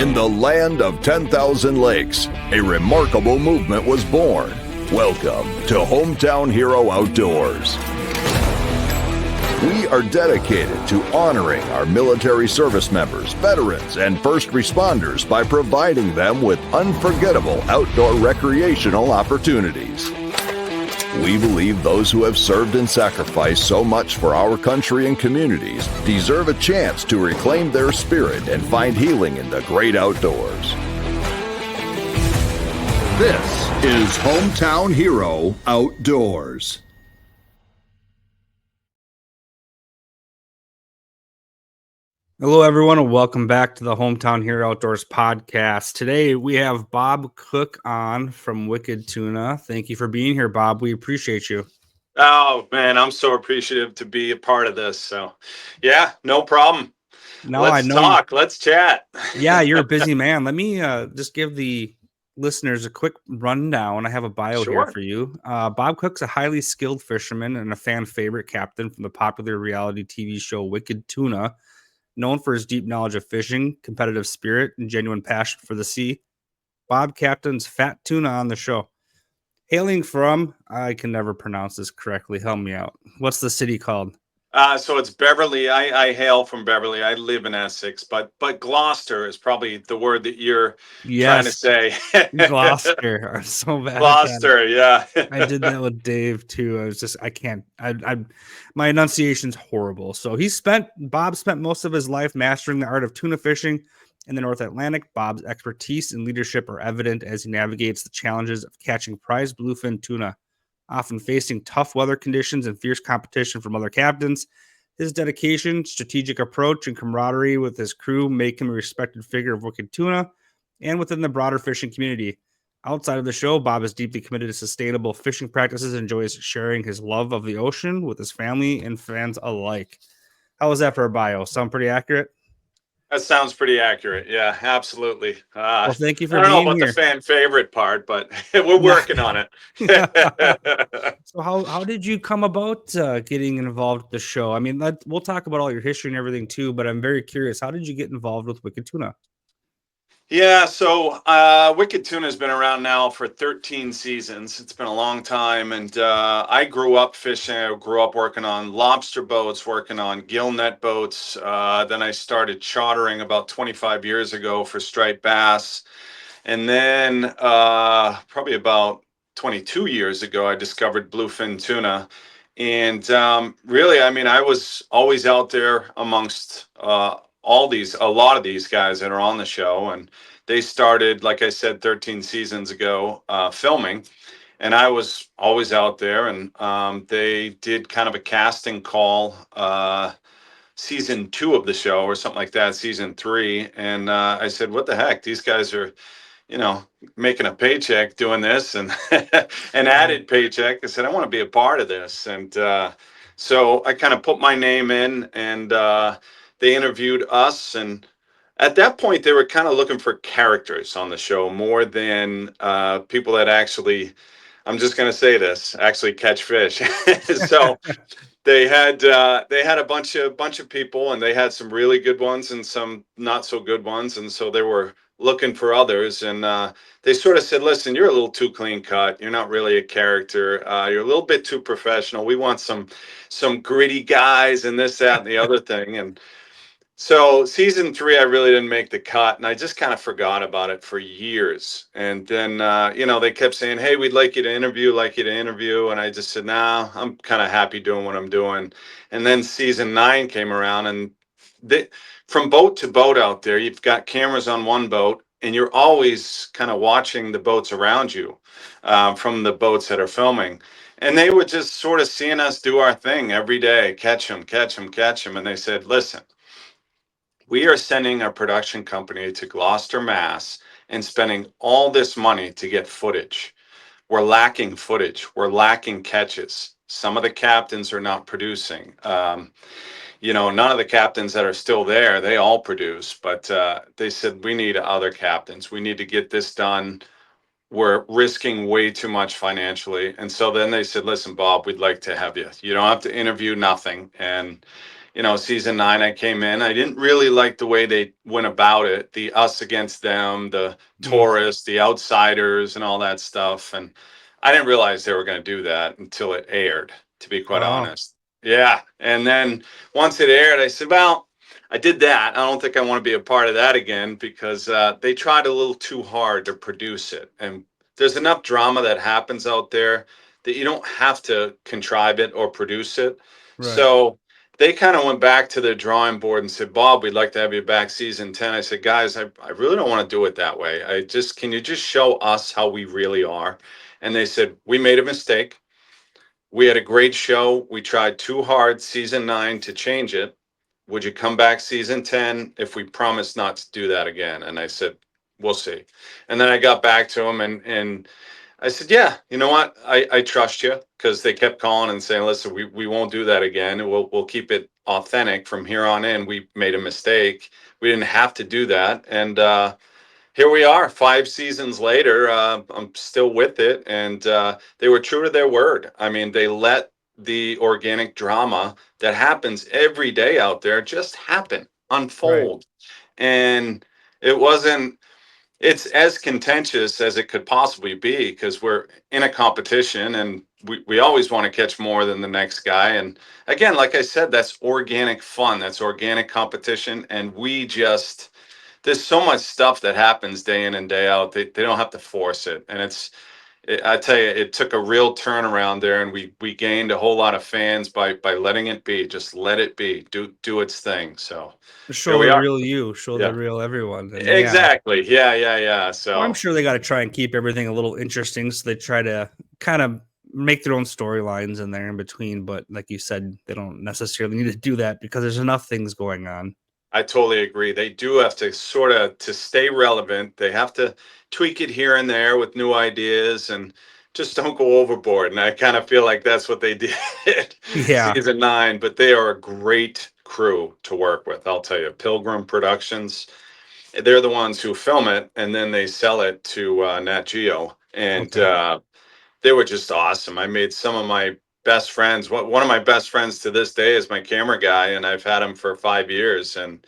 In the land of 10,000 lakes, a remarkable movement was born. Welcome to Hometown Hero Outdoors. We are dedicated to honoring our military service members, veterans, and first responders by providing them with unforgettable outdoor recreational opportunities. We believe those who have served and sacrificed so much for our country and communities deserve a chance to reclaim their spirit and find healing in the great outdoors. This is Hometown Hero Outdoors. Hello, everyone, and welcome back to the Hometown Hero Outdoors podcast. Today, we have Bob Cook on from Wicked Tuna. Thank you for being here, Bob. We appreciate you. Oh, man, I'm so appreciative to be a part of this. So, yeah, no problem. Let's talk. Let's chat. Yeah, you're a busy man. Let me just give the listeners a quick rundown. I have a bio here for you. Bob Cook's a highly skilled fisherman and a fan favorite captain from the popular reality TV show Wicked Tuna. Known for his deep knowledge of fishing, competitive spirit, and genuine passion for the sea, Bob captains Fat Tuna on the show. Hailing from, I can never pronounce this correctly, help me out. What's the city called? So it's Beverly. I hail from Beverly. I live in Essex, but Gloucester is probably the word that you're trying to say. Gloucester. I'm so bad. Gloucester, yeah. I did that with Dave too. I can't. My enunciation's horrible. So Bob spent most of his life mastering the art of tuna fishing in the North Atlantic. Bob's expertise and leadership are evident as he navigates the challenges of catching prized bluefin tuna, often facing tough weather conditions and fierce competition from other captains. His dedication, strategic approach, and camaraderie with his crew make him a respected figure of Wicked Tuna and within the broader fishing community. Outside of the show, Bob is deeply committed to sustainable fishing practices and enjoys sharing his love of the ocean with his family and fans alike. How was that for a bio? Sound pretty accurate? That sounds pretty accurate. Yeah, absolutely. Well, thank you for being here. I don't know about the fan favorite part, but we're working on it. So how did you come about getting involved with the show? I mean, we'll talk about all your history and everything too, but I'm very curious. How did you get involved with Wicked Tuna? Yeah, so Wicked Tuna has been around now for 13 seasons. It's been a long time, and I grew up fishing. I grew up working on lobster boats, working on gill net boats. Then I started chartering about 25 years ago for striped bass. And then probably about 22 years ago, I discovered bluefin tuna. And really, I mean, I was always out there amongst a lot of these guys that are on the show, and they started, like I said, 13 seasons ago, filming, and I was always out there, and they did kind of a casting call, season 2 of the show or something like that, season 3, and I said, what the heck, these guys are, making a paycheck doing this, and an added paycheck. I said, I want to be a part of this, and so I kind of put my name in, and they interviewed us, and at that point, they were kind of looking for characters on the show more than people that actually, I'm just going to say this, actually catch fish. So they had a bunch of people, and they had some really good ones and some not so good ones, and so they were looking for others, and they sort of said, listen, you're a little too clean cut, you're not really a character, you're a little bit too professional, we want some gritty guys and this, that, and the other thing. And so season 3, I really didn't make the cut, and I just kind of forgot about it for years. And then, they kept saying, hey, we'd like you to interview, and I just said, nah, I'm kind of happy doing what I'm doing. And then season 9 came around, and from boat to boat out there, you've got cameras on one boat, and you're always kind of watching the boats around you from the boats that are filming. And they were just sort of seeing us do our thing every day, catch them. And they said, listen, we are sending our production company to Gloucester, Mass, and spending all this money to get footage. We're lacking footage. We're lacking catches. Some of the captains are not producing. None of the captains that are still there, they all produce. But they said, we need other captains. We need to get this done. We're risking way too much financially. And so then they said, listen, Bob, we'd like to have you. You don't have to interview, nothing. And season 9, I came in. I didn't really like the way they went about it, the us against them, the Mm. tourists, the outsiders, and all that stuff. And I didn't realize they were going to do that until it aired, to be quite Oh, honest. Yeah. And then once it aired, I said, well, I did that. I don't think I want to be a part of that again because they tried a little too hard to produce it. And there's enough drama that happens out there that you don't have to contrive it or produce it. right. So they kind of went back to their drawing board and said, Bob, we'd like to have you back season 10. I said, guys, I really don't want to do it that way. Can you just show us how we really are? And they said, we made a mistake. We had a great show. We tried too hard season 9 to change it. Would you come back season 10 if we promise not to do that again? And I said, we'll see. And then I got back to them and I said, yeah, you know what? I trust you because they kept calling and saying, listen, we won't do that again. And we'll keep it authentic from here on in. We made a mistake. We didn't have to do that. And here we are 5 seasons later. I'm still with it. And they were true to their word. I mean, they let the organic drama that happens every day out there just happen, Right. unfold. And it wasn't it's as contentious as it could possibly be because we're in a competition and we always want to catch more than the next guy. And again, like I said, that's organic fun, that's organic competition. And there's so much stuff that happens day in and day out. They don't have to force it. And I tell you, it took a real turnaround there, and we gained a whole lot of fans by letting it be. Just let it be, do its thing. So here Show we the are. real you, show the Yeah, real everyone. And yeah, exactly. Yeah. well, I'm So sure they got to try and keep everything a little interesting. So they try to kind of make their own storylines in there in between. But like you said, they don't necessarily need to do that because there's enough things going on. I totally agree. They do have to sort of to stay relevant. They have to tweak it here and there with new ideas and just don't go overboard. And I kind of feel like that's what they did Yeah. season 9, but they are a great crew to work with. I'll tell you, Pilgrim Productions, they're the ones who film it and then they sell it to Nat Geo. And Okay. they were just awesome. I made some of my best friends. One of my best friends to this day is my camera guy, and I've had him for 5 years. And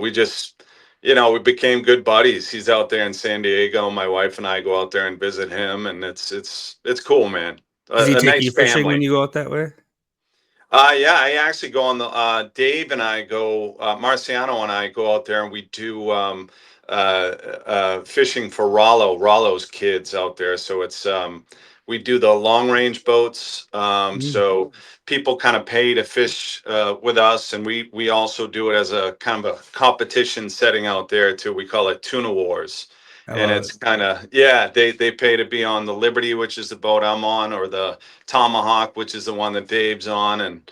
we just, we became good buddies. He's out there in San Diego. My wife and I go out there and visit him, and it's cool, man. Does he A take nice you fishing when family. you go out that way? Yeah, I actually go on the Dave and I go Marciano and I go out there and we do fishing for Rollo's kids out there. So it's we do the long range boats. Mm. So people kind of pay to fish with us, and we also do it as a kind of a competition setting out there too. We call it Tuna Wars. I And love it. it's kind of, yeah, they pay to be on the Liberty, which is the boat I'm on, or the Tomahawk, which is the one that Dave's on. And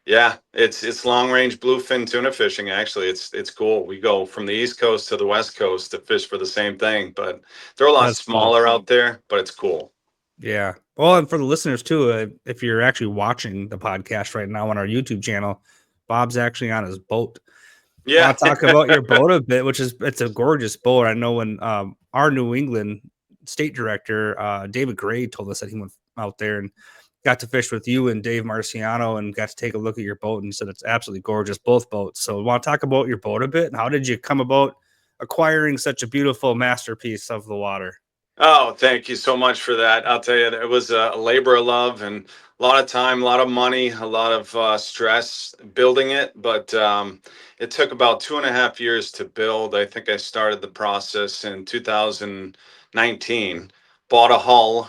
yeah, it's long range bluefin tuna fishing. Actually, it's cool. We go from the East Coast to the West Coast to fish for the same thing, but they're a lot That's cool. smaller out there, but it's cool. Yeah. Well, and for the listeners too, if you're actually watching the podcast right now on our YouTube channel, Bob's actually on his boat. Yeah. Want to talk about your boat a bit, which is it's a gorgeous boat. I know when our New England state director David Gray told us that he went out there and got to fish with you and Dave Marciano and got to take a look at your boat and said it's absolutely gorgeous, both boats. So, want to talk about your boat a bit and how did you come about acquiring such a beautiful masterpiece of the water? Oh, thank you so much for that. I'll tell you, it was a labor of love and a lot of time, a lot of money, a lot of stress building it. But it took about 2.5 years to build. I think I started the process in 2019. Bought a hull,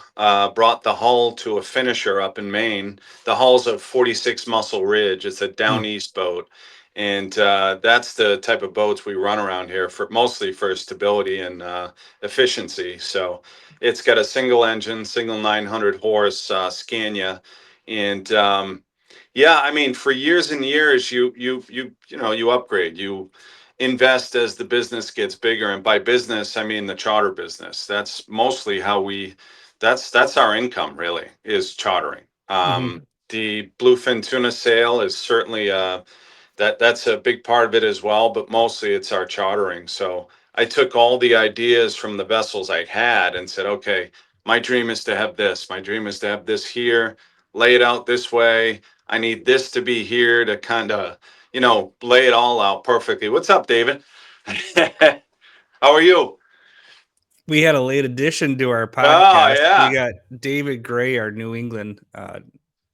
brought the hull to a finisher up in Maine. The hull's a 46 Muscle Ridge. It's a down Mm. east boat. And that's the type of boats we run around here for mostly for stability and efficiency. So it's got a single engine, single 900 horse Scania, and yeah, I mean, for years and years, you upgrade, you invest as the business gets bigger, and by business, I mean the charter business. That's mostly how that's our income really is chartering. Hmm. The bluefin tuna sale is certainly that's a big part of it as well, but mostly it's our chartering. So I took all the ideas from the vessels I had and said, okay, my dream is to have this. My dream is to have this here, lay it out this way. I need this to be here to kind of, lay it all out perfectly. What's up, David? How are you? We had a late addition to our Oh, podcast. We yeah. got David Gray, our New England,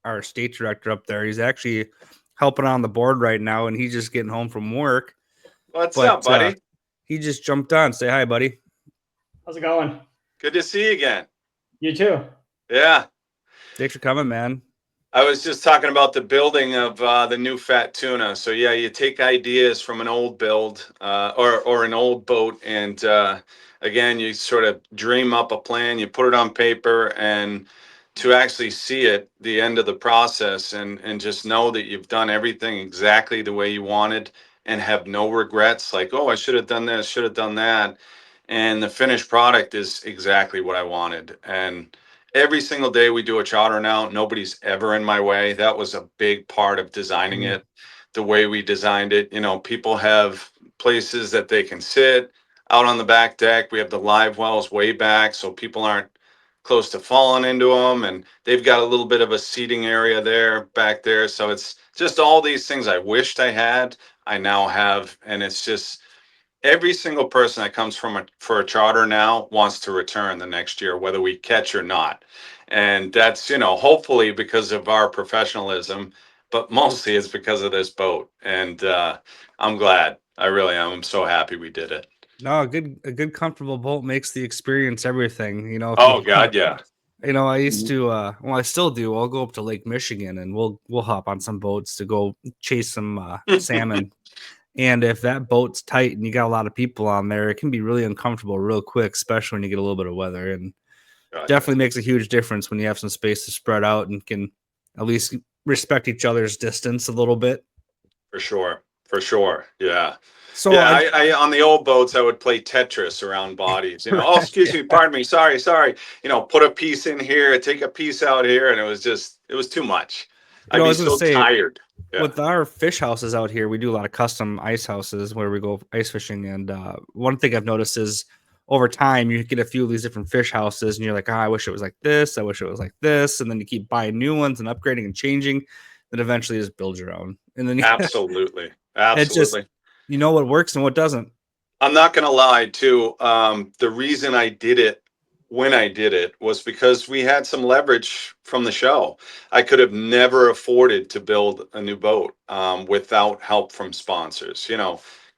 our state director up there. He's actually helping on the board right now, and he's just getting home from work. What's But up, buddy? he just jumped on. Say hi, buddy. How's it going? Good to see you again. You too. Yeah. Thanks for coming, man. I was just talking about the building of the new fat tuna. So yeah, you take ideas from an old build or an old boat, and again, you sort of dream up a plan, you put it on paper, and to actually see it, the end of the process, and just know that you've done everything exactly the way you wanted, and have no regrets. Like, oh, I should have done this, should have done that, and the finished product is exactly what I wanted. And every single day we do a charter now, nobody's ever in my way. That was a big part of designing it the way we designed it. People have places that they can sit out on the back deck. We have the live wells way back so people aren't close to falling into them, and they've got a little bit of a seating area there back there. So it's just all these things I wished I had, I now have. And it's just every single person that comes for a charter now wants to return the next year, whether we catch or not. And that's, hopefully because of our professionalism, but mostly it's because of this boat. And I'm glad. I really am. I'm so happy we did it. No, a good comfortable boat makes the experience everything. If Oh God, yeah. I used to I still do. I'll go up to Lake Michigan and we'll hop on some boats to go chase some salmon. And if that boat's tight and you got a lot of people on there, it can be really uncomfortable real quick, especially when you get a little bit of weather. And definitely makes a huge difference when you have some space to spread out and can at least respect each other's distance a little bit. For sure. Yeah. So yeah, I on the old boats I would play Tetris around bodies. Oh, excuse me, pardon me, sorry. Put a piece in here, take a piece out here, and it was too much. I'd be so tired. Yeah. With our fish houses out here, we do a lot of custom ice houses where we go ice fishing. And one thing I've noticed is over time, you get a few of these different fish houses and you're like, I wish it was like this. I wish it was like this. And then you keep buying new ones and upgrading and changing. Then eventually just build your own. And then Absolutely. it's just, you know what works and what doesn't. I'm not going to lie, too. The reason I did it when I did it was because we had some leverage from the show. I could have never afforded to build a new boat without help from sponsors.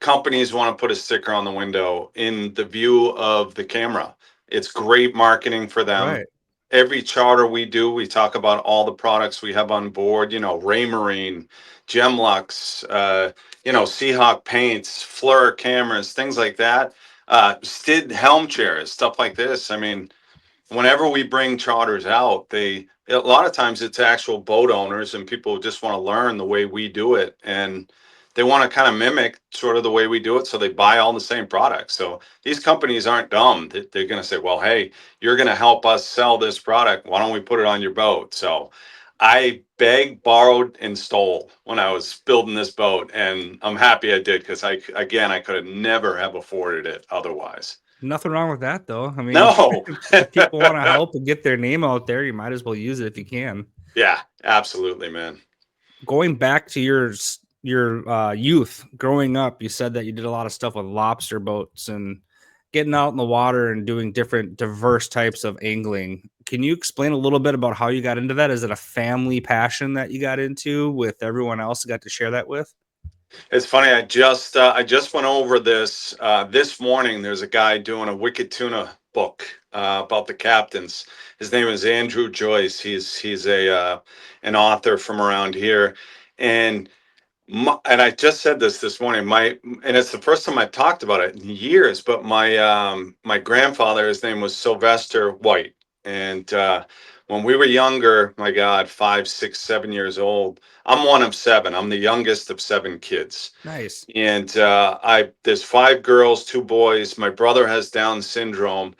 Companies want to put a sticker on the window in the view of the camera. It's great marketing for them. Right. Every charter we do, we talk about all the products we have on board, Raymarine, Gemlux, Seahawk paints, Fleur cameras, things like that. Stid helm chairs, stuff like this. I mean, whenever we bring charters out, a lot of times it's actual boat owners and people who just want to learn the way we do it. And they want to kind of mimic sort of the way we do it. So they buy all the same products. So these companies aren't dumb. They're going to say, well, hey, you're going to help us sell this product. Why don't we put it on your boat? So I begged, borrowed, and stole when I was building this boat. And I'm happy I did because I could have never have afforded it otherwise. Nothing wrong with that, though. I mean, no. If people want to help and get their name out there, you might as well use it if you can. Yeah, absolutely, man. Going back to your youth, growing up, you said that you did a lot of stuff with lobster boats and getting out in the water and doing different diverse types of angling. Can you explain a little bit about how you got into that? Is it a family passion that you got into with everyone else you got to share that with? It's funny. I just went over this this morning. There's a guy doing a Wicked Tuna book about the captains. His name is Andrew Joyce. He's an author from around here, and I just said this morning. And it's the first time I've talked about it in years. But my grandfather, his name was Sylvester White, and when we were younger, my God, 5, 6, 7 years old. I'm one of 7. I'm the youngest of 7 kids. Nice. And there's 5 girls, 2 boys. My brother has Down syndrome,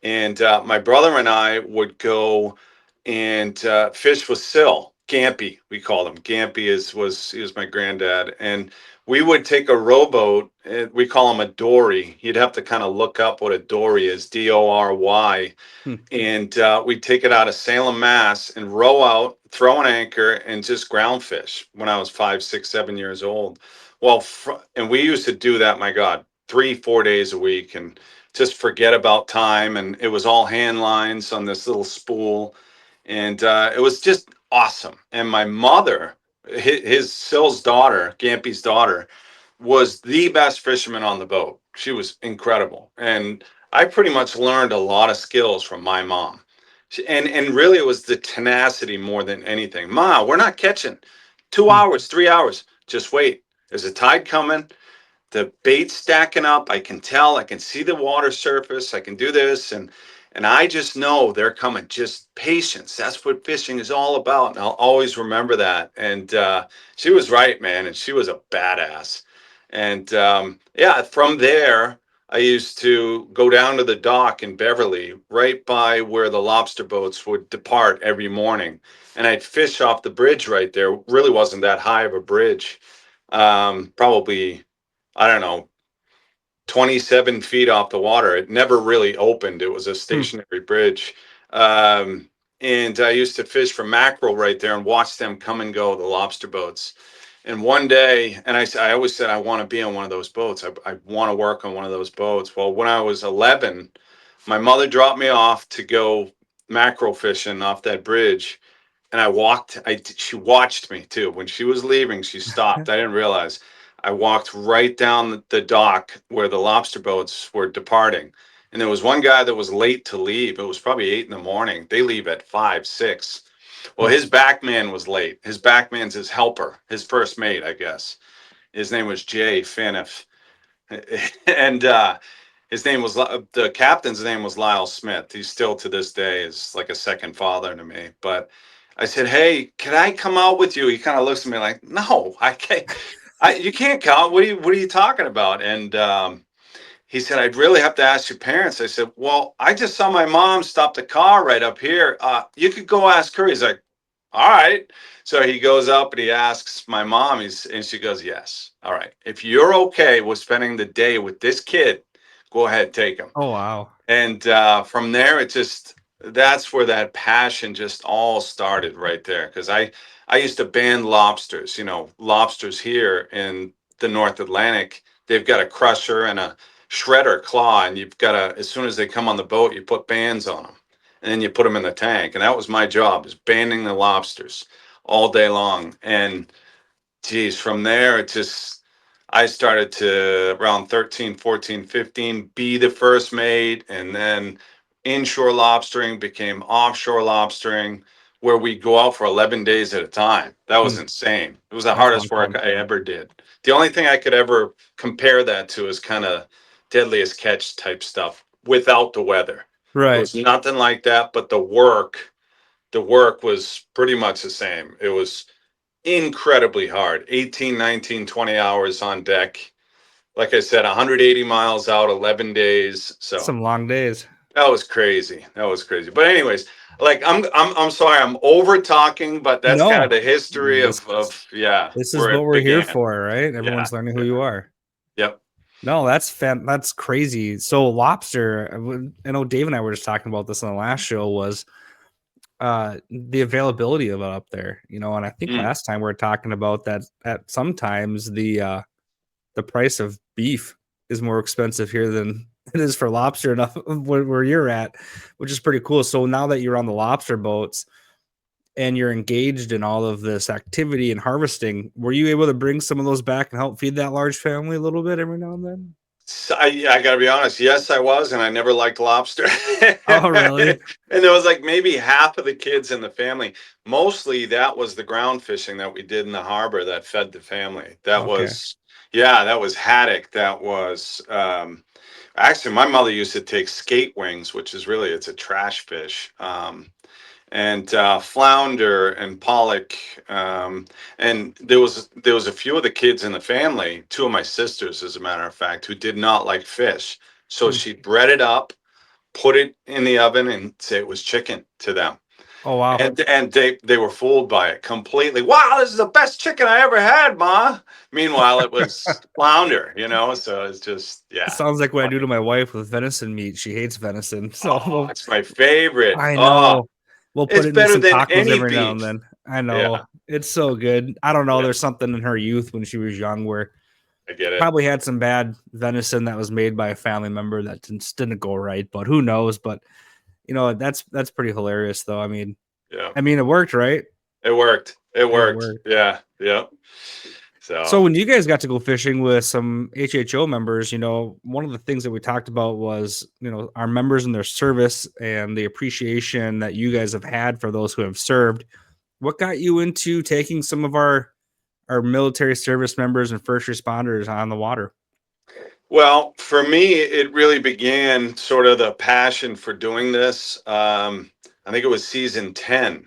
and my brother and I would go and fish with Sil. Gampy, we called him. Gampy he was my granddad, and we would take a rowboat. We call them a dory. You'd have to kind of look up what a dory is, Dory, Hmm. and we'd take it out of Salem, Mass, and row out, throw an anchor, and just ground fish. When I was 5, 6, 7 years old, well, and we used to do that. My God, 3, 4 days a week, and just forget about time. And it was all hand lines on this little spool, and it was just awesome. And my mother, his Sill's daughter, Gampy's daughter, was the best fisherman on the boat. She was incredible, and I pretty much learned a lot of skills from my mom. And really, it was the tenacity more than anything. Ma, we're not catching. 2 hours, 3 hours. Just wait. There's a tide coming. The bait's stacking up. I can tell. I can see the water surface. I can do this, and I just know they're coming. Just patience. That's what fishing is all about, and I'll always remember that. And she was right, man, and she was a badass. And yeah, from there, I used to go down to the dock in Beverly, right by where the lobster boats would depart every morning, and I'd fish off the bridge right there. Really wasn't that high of a bridge. Probably, I don't know, 27 feet off the water. It never really opened. It was a Hmm. stationary bridge. Um, and I used to fish for mackerel right there and watch them come and go, the lobster boats. And one day, and I always said, I want to be on one of those boats. I want to work on one of those boats. Well, when I was 11, my mother dropped me off to go mackerel fishing off that bridge, and I walked. She watched me too. When she was leaving, she stopped. I didn't realize. I walked right down the dock where the lobster boats were departing, and there was one guy that was late to leave. It was probably 8 in the morning. They leave at 5, 6. Well, Hmm. his backman was late. His backman's his helper, his first mate, I guess. His name was Jay Faniff, and his name was the captain's name was Lyle Smith. He's still to this day is like a second father to me. But I said, "Hey, can I come out with you?" He kind of looks at me like, "No, I can't. You can't come. What are you talking about?" And he said, "I'd really have to ask your parents." I said, "Well, I just saw my mom stop the car right up here. You could go ask her." He's like, "All right." So he goes up and he asks my mom, and she goes, "Yes. All right. If you're okay with spending the day with this kid, go ahead, take him." Oh wow. And from there, that's where that passion just all started right there. Because I used to ban lobsters. Lobsters here in the North Atlantic, they've got a crusher and a shredder claw, and you've got to, as soon as they come on the boat, you put bands on them, and then you put them in the tank. And that was my job, is banding the lobsters all day long. And geez, from there, I started to around 13, 14, 15, be the first mate. And then inshore lobstering became offshore lobstering, where we go out for 11 days at a time. That was Hmm. insane. It was the That's a long hardest work time. I ever did. The only thing I could ever compare that to is kind of deadliest catch type stuff without the weather. It Right. was nothing like that, but the work was pretty much the same. It was incredibly hard. 18, 19, 20 hours on deck. Like I said, 180 miles out, 11 days. So Some long days. that was crazy. That was crazy. But anyways, like I'm sorry, I'm over talking, but that's kind of No. the history This of yeah, this is where what it we're here began. for, right? Yeah. Everyone's learning who Yeah. you are. Yep. No, that's crazy. So lobster, I know Dave and I were just talking about this on the last show, was the availability of it up there, and I think Mm. last time we were talking about that at sometimes the price of beef is more expensive here than it is for lobster enough where you're at, which is pretty cool. So now that you're on the lobster boats and you're engaged in all of this activity and harvesting, were you able to bring some of those back and help feed that large family a little bit every now and then? So I got to be honest. Yes, I was, and I never liked lobster. Oh, really? And there was like maybe half of the kids in the family. Mostly that was the ground fishing that we did in the harbor that fed the family. That Okay. was, yeah, that was haddock. That was actually my mother used to take skate wings, which is really it's a trash fish. And flounder and pollock, and there was a few of the kids in the family, two of my sisters as a matter of fact, who did not like fish, so Hmm. she bread it up, put it in the oven, and say it was chicken to them. Oh wow. And they were fooled by it completely. Wow, this is the best chicken I ever had, Ma. Meanwhile, it was flounder, So it's just, It yeah. sounds like what I do to my wife with venison meat. She hates venison. So Oh, it's my favorite. I Oh, know. We'll put it's it into better some than tacos any every now and beef. then. I Yeah, know. It's so good. I don't know. yeah, There's something in her youth when she was young where I get it. probably had some bad venison that was made by a family member that didn't go right, but who knows? But that's pretty hilarious though. Yeah, It worked, right? it worked. It It worked. worked. Yeah, yeah. So So, when you guys got to go fishing with some HHO members, one of the things that we talked about was, our members and their service and the appreciation that you guys have had for those who have served. What got you into taking some of our military service members and first responders on the water? well, for me, it really began sort of the passion for doing this. I think it was season 10.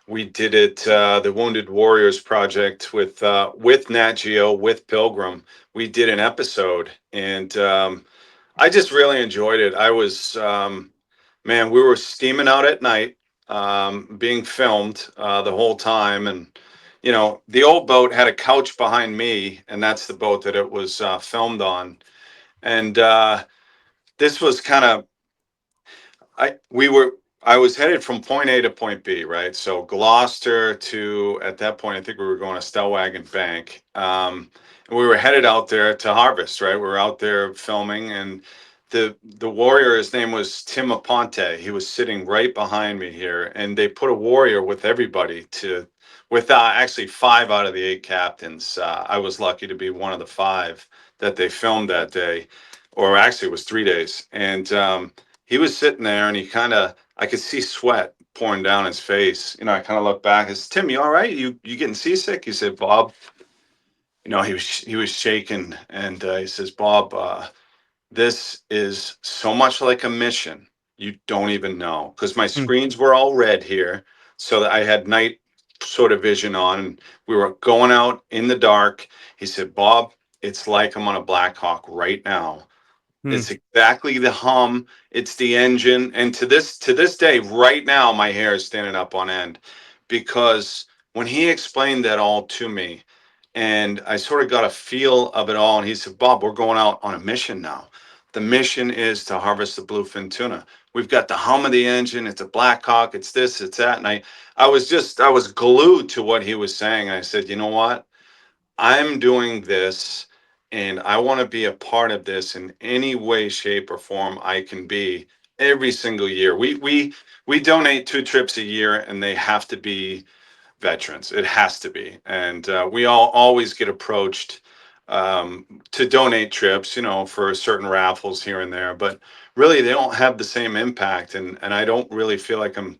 We did it, the Wounded Warriors Project with Nat Geo, with Pilgrim. We did an episode, and I just really enjoyed it. Man, we were steaming out at night, being filmed the whole time, and the old boat had a couch behind me, and that's the boat that it was filmed on. And this was kind of I we were I was headed from point A to point B, right? So Gloucester to, at that point, I think we were going to Stellwagen Bank. And we were headed out there to harvest, right? We were out there filming, and the warrior, his name was Tim Aponte. He was sitting right behind me here, and they put a warrior with everybody with actually 5 out of the 8 captains. I was lucky to be one of the 5 that they filmed that day, or actually it was 3 days, and he was sitting there, and I could see sweat pouring down his face. I kind of looked back. I said, Tim, you all right? You getting seasick? He said, Bob, he was shaking, and he says, Bob, this is so much like a mission. You don't even know, because my Hmm. screens were all red here, so that I had night sort of vision on, and we were going out in the dark. He said, Bob, it's like I'm on a Black Hawk right now. Hmm. It's exactly the hum. It's the engine. And to this day, right now, my hair is standing up on end, because when he explained that all to me, and I sort of got a feel of it all, and he said, Bob, we're going out on a mission now. The mission is to harvest the bluefin tuna. We've got the hum of the engine. It's a Black Hawk. It's this, it's that. And I was glued to what he was saying. I said, you know what? I'm doing this, and I want to be a part of this in any way, shape, or form I can be every single year. We donate 2 trips a year, and they have to be veterans. It has to be. And we all always get approached to donate trips, for certain raffles here and there, but really they don't have the same impact. And I don't really feel like I'm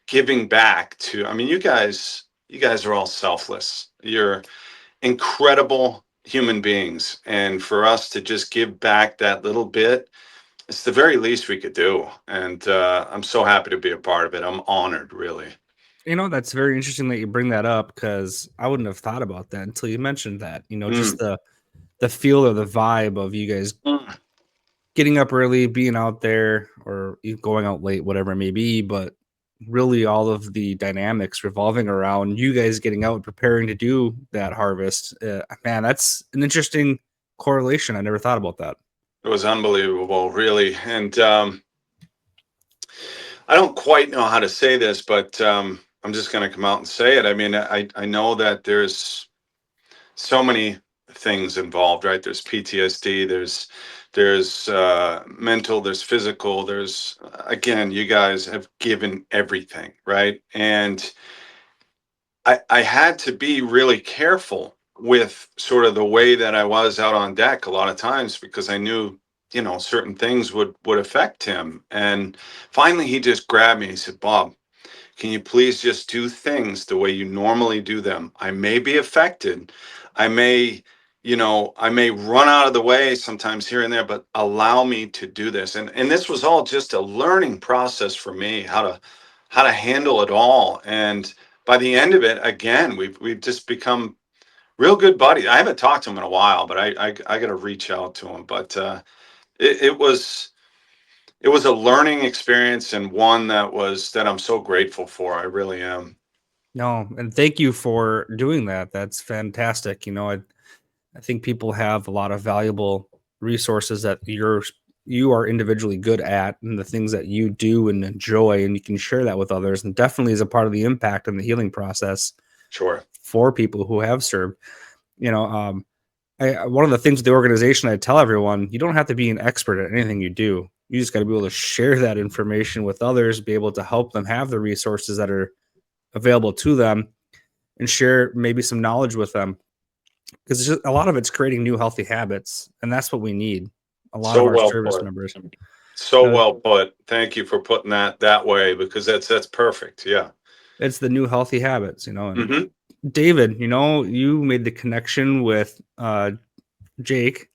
giving back to, you guys are all selfless. You're incredible human beings, and for us to just give back that little bit, it's the very least we could do. And I'm so happy to be a part of it. I'm honored, really. That's very interesting that you bring that up because I wouldn't have thought about that until you mentioned that. Just Mm. the feel or the vibe of you guys Mm. getting up early, being out there, or you going out late, whatever it may be, but really all of the dynamics revolving around you guys getting out and preparing to do that harvest. Man, that's an interesting correlation. I never thought about that. It was unbelievable, really. And I don't quite know how to say this, but I'm just going to come out and say it. I know that there's so many things involved, right? There's PTSD, there's mental, there's physical, there's again, you guys have given everything, right? And I had to be really careful with sort of the way that I was out on deck a lot of times, because I knew, certain things would affect him. And finally he just grabbed me. He said, Bob, can you please just do things the way you normally do them? I may be affected. I may, I may run out of the way sometimes here and there, but allow me to do this. And this was all just a learning process for me, how to handle it all. And by the end of it, again, we've just become real good buddies. I haven't talked to him in a while, but I got to reach out to him. But it was it was a learning experience, and one that I'm so grateful for. I really am. No, and thank you for doing that. That's fantastic. I think people have a lot of valuable resources that you are individually good at, and the things that you do and enjoy, and you can share that with others, and definitely is a part of the impact and the healing process Sure. for people who have served. One of the things with the organization, I tell everyone, you don't have to be an expert at anything you do. You just got to be able to share that information with others, be able to help them have the resources that are available to them, and share maybe some knowledge with them, because a lot of it's creating new healthy habits, and that's what we need. A lot So of our well service put. members. So well put. Thank you for putting that way, because that's perfect. Yeah. It's the new healthy habits, And Mm-hmm. David, you made the connection with Jake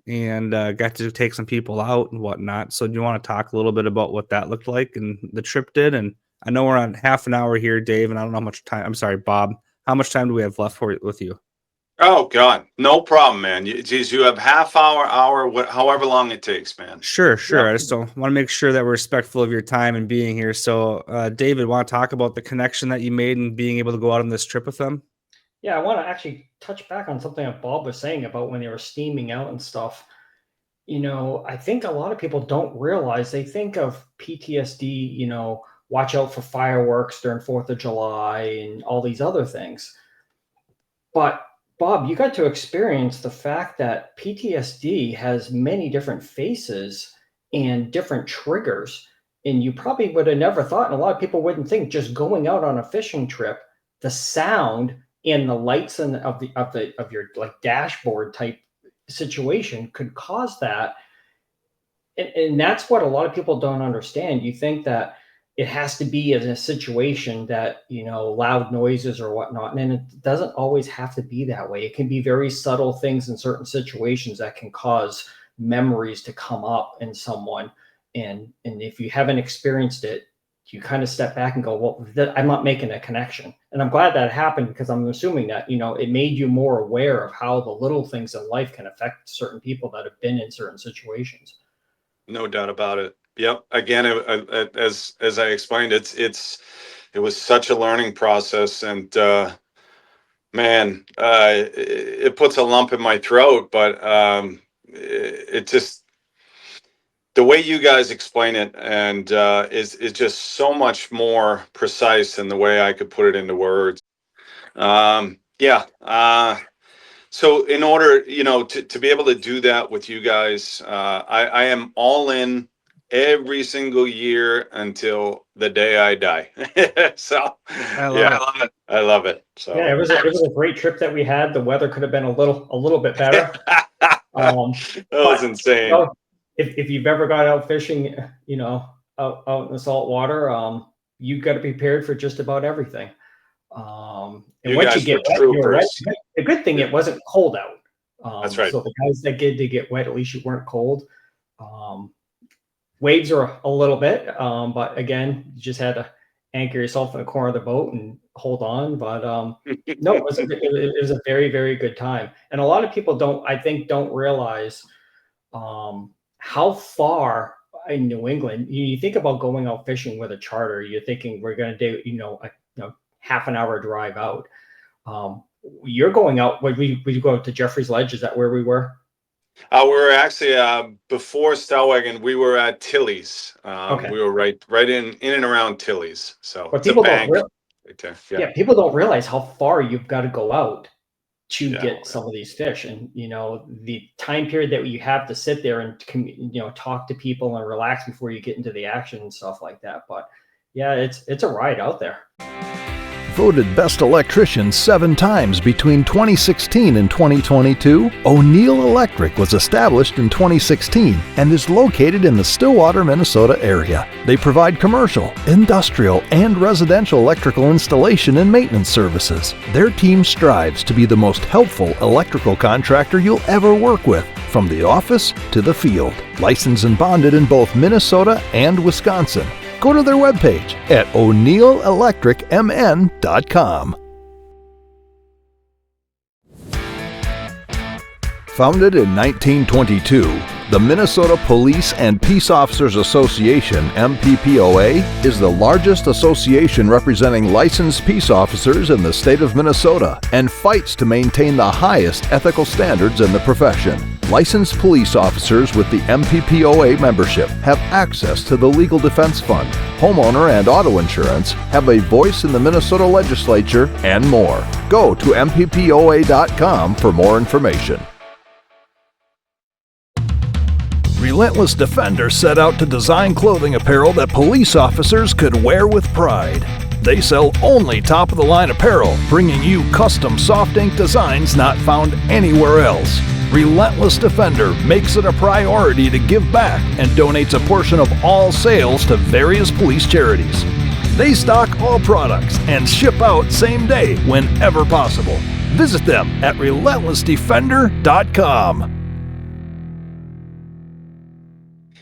and got to take some people out and whatnot. So do you want to talk a little bit about what that looked like and the trip did? And I know we're on half an hour here, Dave, and I don't know how much time. I'm sorry, Bob. How much time do we have left with you? Oh God, no problem, man. You have half hour, however long it takes, man. Sure. Yeah. I just don't want to make sure that we're respectful of your time and being here. So, David, want to talk about the connection that you made and being able to go out on this trip with them? Yeah, I want to actually touch back on something that Bob was saying about when they were steaming out and stuff. I think a lot of people don't realize, they think of PTSD, watch out for fireworks during 4th of July and all these other things. But Bob, you got to experience the fact that PTSD has many different faces and different triggers. And you probably would have never thought, and a lot of people wouldn't think, just going out on a fishing trip, the sound and the lights of your like dashboard type situation could cause that. And that's what a lot of people don't understand. You think that it has to be in a situation that, loud noises or whatnot. And it doesn't always have to be that way. It can be very subtle things in certain situations that can cause memories to come up in someone. And if you haven't experienced it, you kind of step back and go, well, I'm not making a connection. And I'm glad that happened, because I'm assuming that, it made you more aware of how the little things in life can affect certain people that have been in certain situations. No doubt about it. Yep. Again, as I explained, it was such a learning process, and man, it puts a lump in my throat. But it just, the way you guys explain it, and is just so much more precise than the way I could put it into words. Yeah. So in order, to be able to do that with you guys, I am all in every single year until the day I die. So I love it. I love it. So yeah, it was a great trip that we had. The weather could have been a little bit better. that was insane. If you've ever got out fishing, out in the salt water, you've got to be prepared for just about everything. And You once guys you get were wet, you're wet. troopers. The good thing, it wasn't cold out. That's right. So the guys that did get wet, at least you weren't cold. Waves are a little bit, but again, you just had to anchor yourself in the corner of the boat and hold on. But no, it was a very, very good time. And a lot of people don't realize how far in New England, you think about going out fishing with a charter, you're thinking we're going to do, a half an hour drive out. You're going out, would you go to Jeffrey's Ledge? Is that where we were? We were actually before Stellwagen. We were at Tilly's. Okay. We were right in and around Tilly's. So But it's a people bank don't right there. Yeah, people don't realize how far you've got to go out to Yeah. get some of these fish. And the time period that you have to sit there and talk to people and relax before you get into the action and stuff like that. But yeah, it's a ride out there. Voted Best Electrician 7 times between 2016 and 2022, O'Neill Electric was established in 2016 and is located in the Stillwater, Minnesota area. They provide commercial, industrial, and residential electrical installation and maintenance services. Their team strives to be the most helpful electrical contractor you'll ever work with, from the office to the field. Licensed and bonded in both Minnesota and Wisconsin. Go to their webpage at o'neillelectricmn.com. Founded in 1922, The Minnesota Police and Peace Officers Association, MPPOA, is the largest association representing licensed peace officers in the state of Minnesota and fights to maintain the highest ethical standards in the profession. Licensed police officers with the MPPOA membership have access to the Legal Defense Fund, homeowner and auto insurance, have a voice in the Minnesota legislature, and more. Go to MPPOA.com for more information. Relentless Defender set out to design clothing apparel that police officers could wear with pride. They sell only top-of-the-line apparel, bringing you custom soft ink designs not found anywhere else. Relentless Defender makes it a priority to give back and donates a portion of all sales to various police charities. They stock all products and ship out same day whenever possible. Visit them at relentlessdefender.com.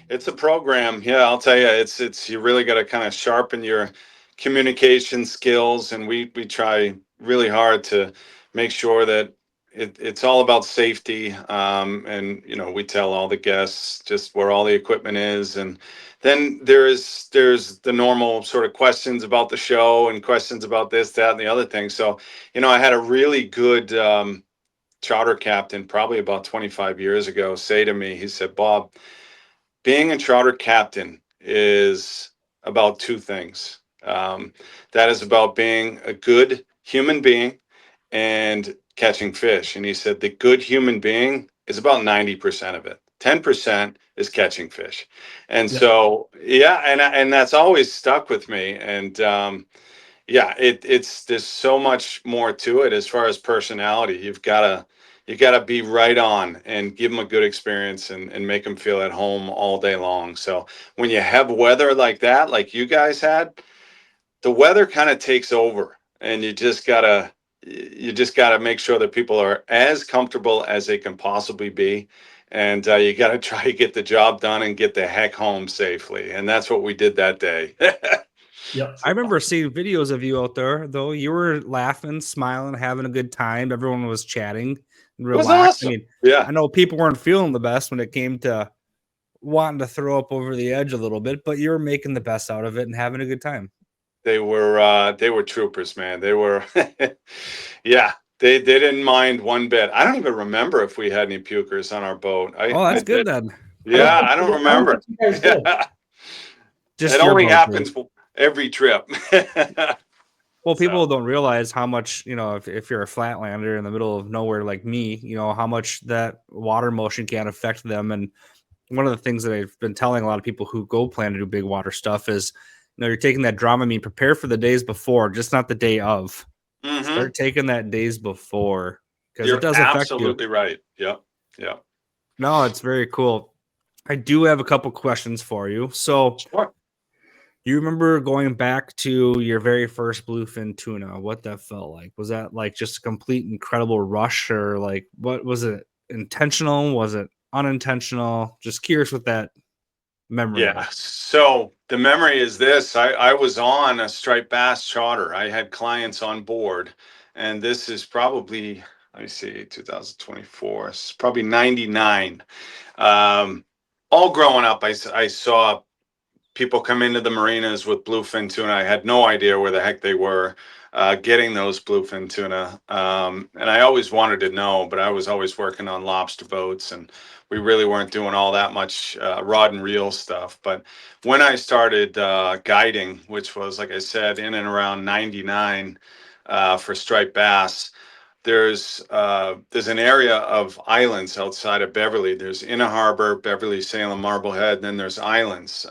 It's a program. Yeah, I'll tell you, it's you really got to kind of sharpen your communication skills, and we try really hard to make sure that it's all about safety. And we tell all the guests just where all the equipment is, and then there's the normal sort of questions about the show and questions about this, that, and the other thing. So, I had a really good charter captain probably about 25 years ago say to me, he said, "Bob, being a charter captain is about two things. That is about being a good human being and catching fish." And he said, the good human being is about 90% of it. 10% is catching fish. And so, and that's always stuck with me. And there's so much more to it as far as personality. You gotta be right on and give them a good experience and make them feel at home all day long. So when you have weather like that, like you guys had, the weather kind of takes over, and you just gotta make sure that people are as comfortable as they can possibly be. And you got to try to get the job done and get the heck home safely. And that's what we did that day. Yep. I remember seeing videos of you out there, though. You were laughing, smiling, having a good time. Everyone was chatting and relaxed. It was awesome. I mean, yeah. I know people weren't feeling the best when it came to wanting to throw up over the edge a little bit, but you were making the best out of it and having a good time. They were troopers, man. They were, yeah. They didn't mind one bit. I don't even remember if we had any pukers on our boat. That's good then. Yeah, I don't remember. Just it only happens every trip. Well, people don't realize how much, if you're a flatlander in the middle of nowhere like me, how much that water motion can affect them. And one of the things that I've been telling a lot of people who go plan to do big water stuff is, you're taking that Dramamine, prepare for the days before, just not the day of. Mm-hmm. Start taking that days before, because it does affect you. Absolutely right. Yep. No, it's very cool. I do have a couple questions for you. So, sure. You remember going back to your very first bluefin tuna? What that felt like? Was that like just a complete incredible rush, or like what was it? Intentional? Was it unintentional? Just curious with that memory. Yeah. So the memory is this: I was on a striped bass charter. I had clients on board, and this is probably, let me see, 2024. It's probably 99. All growing up, I saw people come into the marinas with bluefin tuna. I had no idea where the heck they were getting those bluefin tuna. And I always wanted to know, but I was always working on lobster boats, and we really weren't doing all that much rod and reel stuff. But when I started guiding, which was, like I said, in and around 99 for striped bass, there's an area of islands outside of Beverly. There's Inner Harbor, Beverly, Salem, Marblehead, and then there's islands.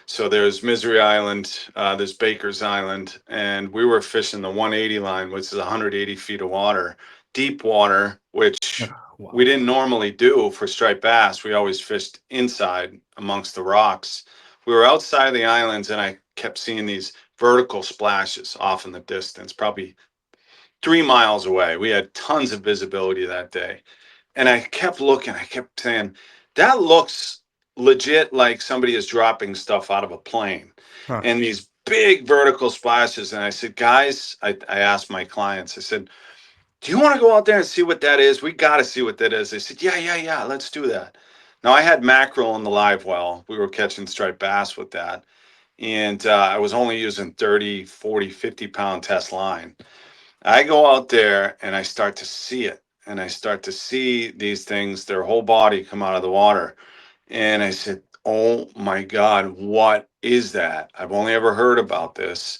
So there's Misery Island, there's Baker's Island, and we were fishing the 180 line, which is 180 feet of water, deep water, which we didn't normally do for striped bass. We always fished inside amongst the rocks. We were outside the islands, and I kept seeing these vertical splashes off in the distance, probably 3 miles away. We had tons of visibility that day. And I kept looking, I kept saying, that looks legit like somebody is dropping stuff out of a plane. Huh. And these big vertical splashes. And I said, guys, I asked my clients, I said, do you want to go out there and see what that is? We got to see what that is. They said, yeah, let's do that. Now I had mackerel in the live well. We were catching striped bass with that. And I was only using 30, 40, 50 pound test line. I go out there and I start to see it. And I start to see these things, their whole body come out of the water. And I said, oh my God, what is that? I've only ever heard about this.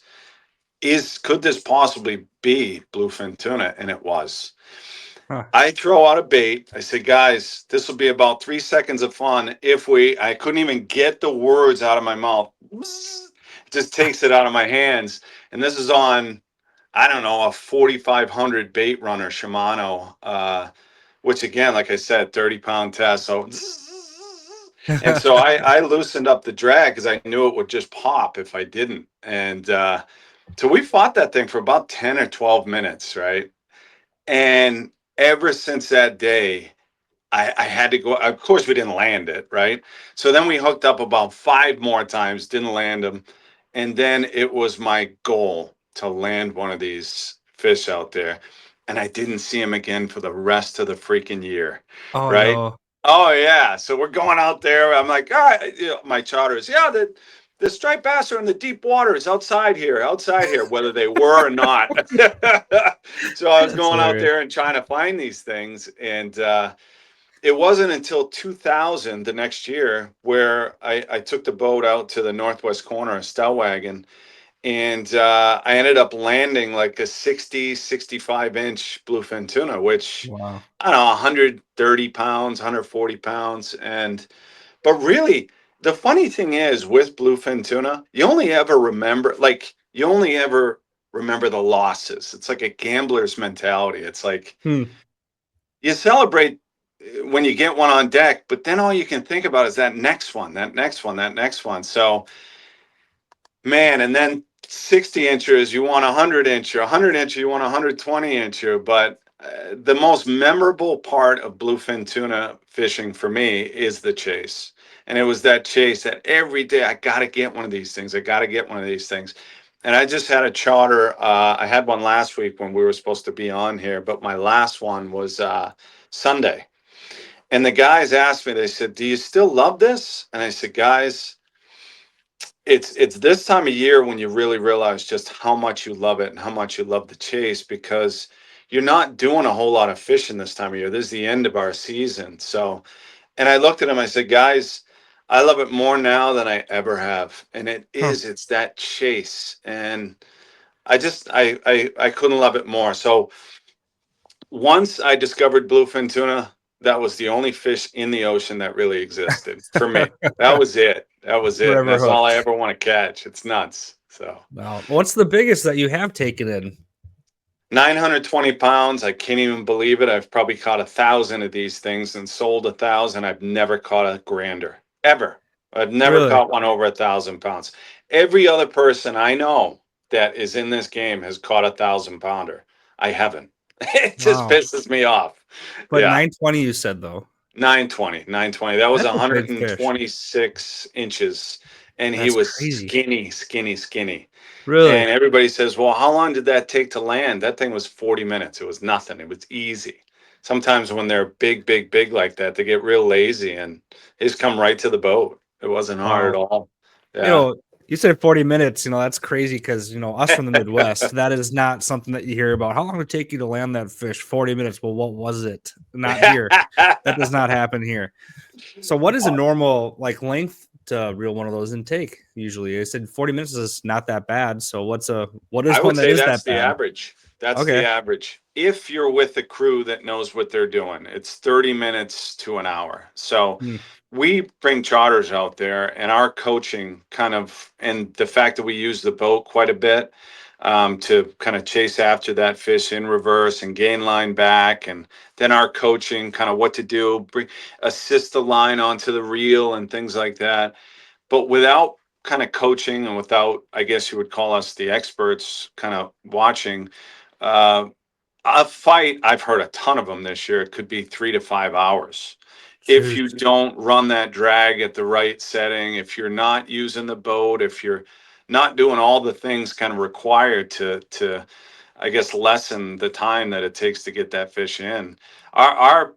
Could this possibly be bluefin tuna? And it was. Huh. I throw out a bait. I said, guys, this will be about 3 seconds of fun if I couldn't even get the words out of my mouth. It just takes it out of my hands. And this is on, I don't know, a 4,500 bait runner Shimano, which again, like I said, 30-pound test. So, and so I loosened up the drag because I knew it would just pop if I didn't. And so we fought that thing for about 10 or 12 minutes, right? And ever since that day, I had to go. Of course, we didn't land it, right? So then we hooked up about 5 more times, didn't land them. And then it was my goal to land one of these fish out there. And I didn't see him again for the rest of the freaking year, Oh right? no. Oh, yeah. So we're going out there. I'm like, all right, my charters, yeah, the striped bass are in the deep waters outside here, whether they were or not. So I was That's going out hilarious. there and trying to find these things. And it wasn't until 2000, the next year, where I took the boat out to the northwest corner of Stellwagen. And I ended up landing like a 60, 65-inch bluefin tuna, which, Wow. I don't know, 130 pounds, 140 pounds. But really, the funny thing is with bluefin tuna, you only ever remember the losses. It's like a gambler's mentality. It's like Hmm. you celebrate when you get one on deck, but then all you can think about is that next one, that next one, that next one. So, man, and then 60 inchers, you want a 100 incher, 100 incher, you want a 120 incher. But the most memorable part of bluefin tuna fishing for me is the chase. And it was that chase that every day I got to get one of these things. I got to get one of these things. And I just had a charter. I had one last week when we were supposed to be on here, but my last one was Sunday. And the guys asked me, they said, do you still love this? And I said, guys, it's this time of year when you really realize just how much you love it and how much you love the chase, because you're not doing a whole lot of fishing this time of year. This is the end of our season. So, and I looked at him, I said, guys, I love it more now than I ever have. And Huh. it's that chase. And I couldn't love it more. So once I discovered bluefin tuna, that was the only fish in the ocean that really existed for me. That was it. That was it. And Forever that's all I hooked. ever want to catch. It's nuts. So Wow. What's the biggest that you have taken in? 920 pounds. I can't even believe it. I've probably caught 1,000 of these things and sold 1,000. I've never caught a grander ever. I've never Really? caught one over 1,000 pounds. Every other person I know that is in this game has caught 1,000 pounder. I haven't. It just Wow. pisses me off. But Yeah. 920 you said though. 920. That was That's a big fish. 126 inches. And he That's was crazy. skinny, skinny, skinny. Really? And everybody says, well, how long did that take to land? That thing was 40 minutes. It was nothing. It was easy. Sometimes when they're big, big, big like that, they get real lazy and they just come right to the boat. It wasn't hard Wow. at all. You Yeah. know, you said 40 minutes, that's crazy because, us from the Midwest, that is not something that you hear about. How long would it take you to land that fish? 40 minutes. Well, what was it? Not here. That does not happen here. So what is a normal length to reel one of those in take usually? I said 40 minutes is not that bad. So what is I one would that say is that's that the bad? average. That's the Okay. average. If you're with a crew that knows what they're doing, it's 30 minutes to an hour. So Hmm. we bring charters out there, and our coaching and the fact that we use the boat quite a bit to kind of chase after that fish in reverse and gain line back. And then our coaching, kind of what to do, assist the line onto the reel and things like that. But without kind of coaching and without, I guess you would call us the experts kind of watching, uh, a fight, I've heard a ton of them this year. It could be 3 to 5 hours. If Jeez. you don't run that drag at the right setting, if you're not using the boat, if you're not doing all the things kind of required to I guess lessen the time that it takes to get that fish in. Our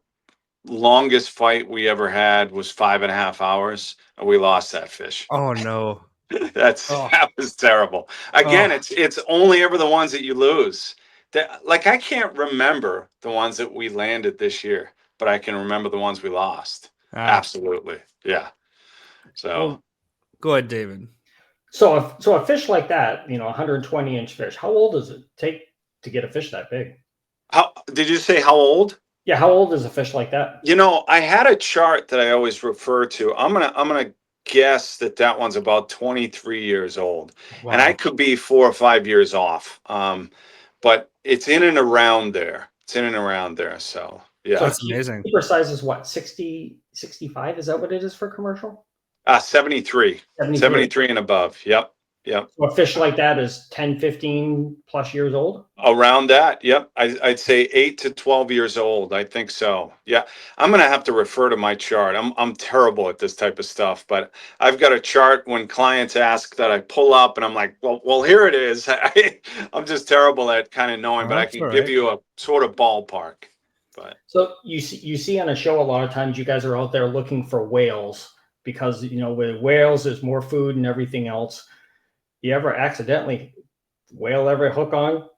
longest fight we ever had was 5.5 hours, and we lost that fish. Oh no. Oh, That was terrible. Again, oh. it's only ever the ones that you lose. That, like, I can't remember the ones that we landed this year, but I can remember the ones we lost. Ah. Absolutely, yeah. So Well, go ahead, David. So a fish like that, 120-inch fish, how old does it take to get a fish that big? how did you say how old? Yeah, how old is a fish like that? I had a chart that I always refer to. I'm gonna guess that one's about 23 years old, and I Wow. could be 4 or 5 years off. But it's in and around there. It's in and around there. So So yeah, That's amazing. keeper size is what, 60, 65? Is that what it is for commercial? 73, 73. 73 and above. Yep, yep. So a fish like that is 10, 15 plus years old? Around that, yep. I'd say 8 to 12 years old. I think so. Yeah, I'm gonna have to refer to my chart. I'm terrible at this type of stuff, but I've got a chart when clients ask that I pull up, and I'm like, well, here it is. I'm just terrible at kind of knowing, Oh, but I that's can all give right. you a sort of ballpark. But So you see on a show a lot of times you guys are out there looking for whales because with whales there's more food and everything else. You ever accidentally whale ever hook up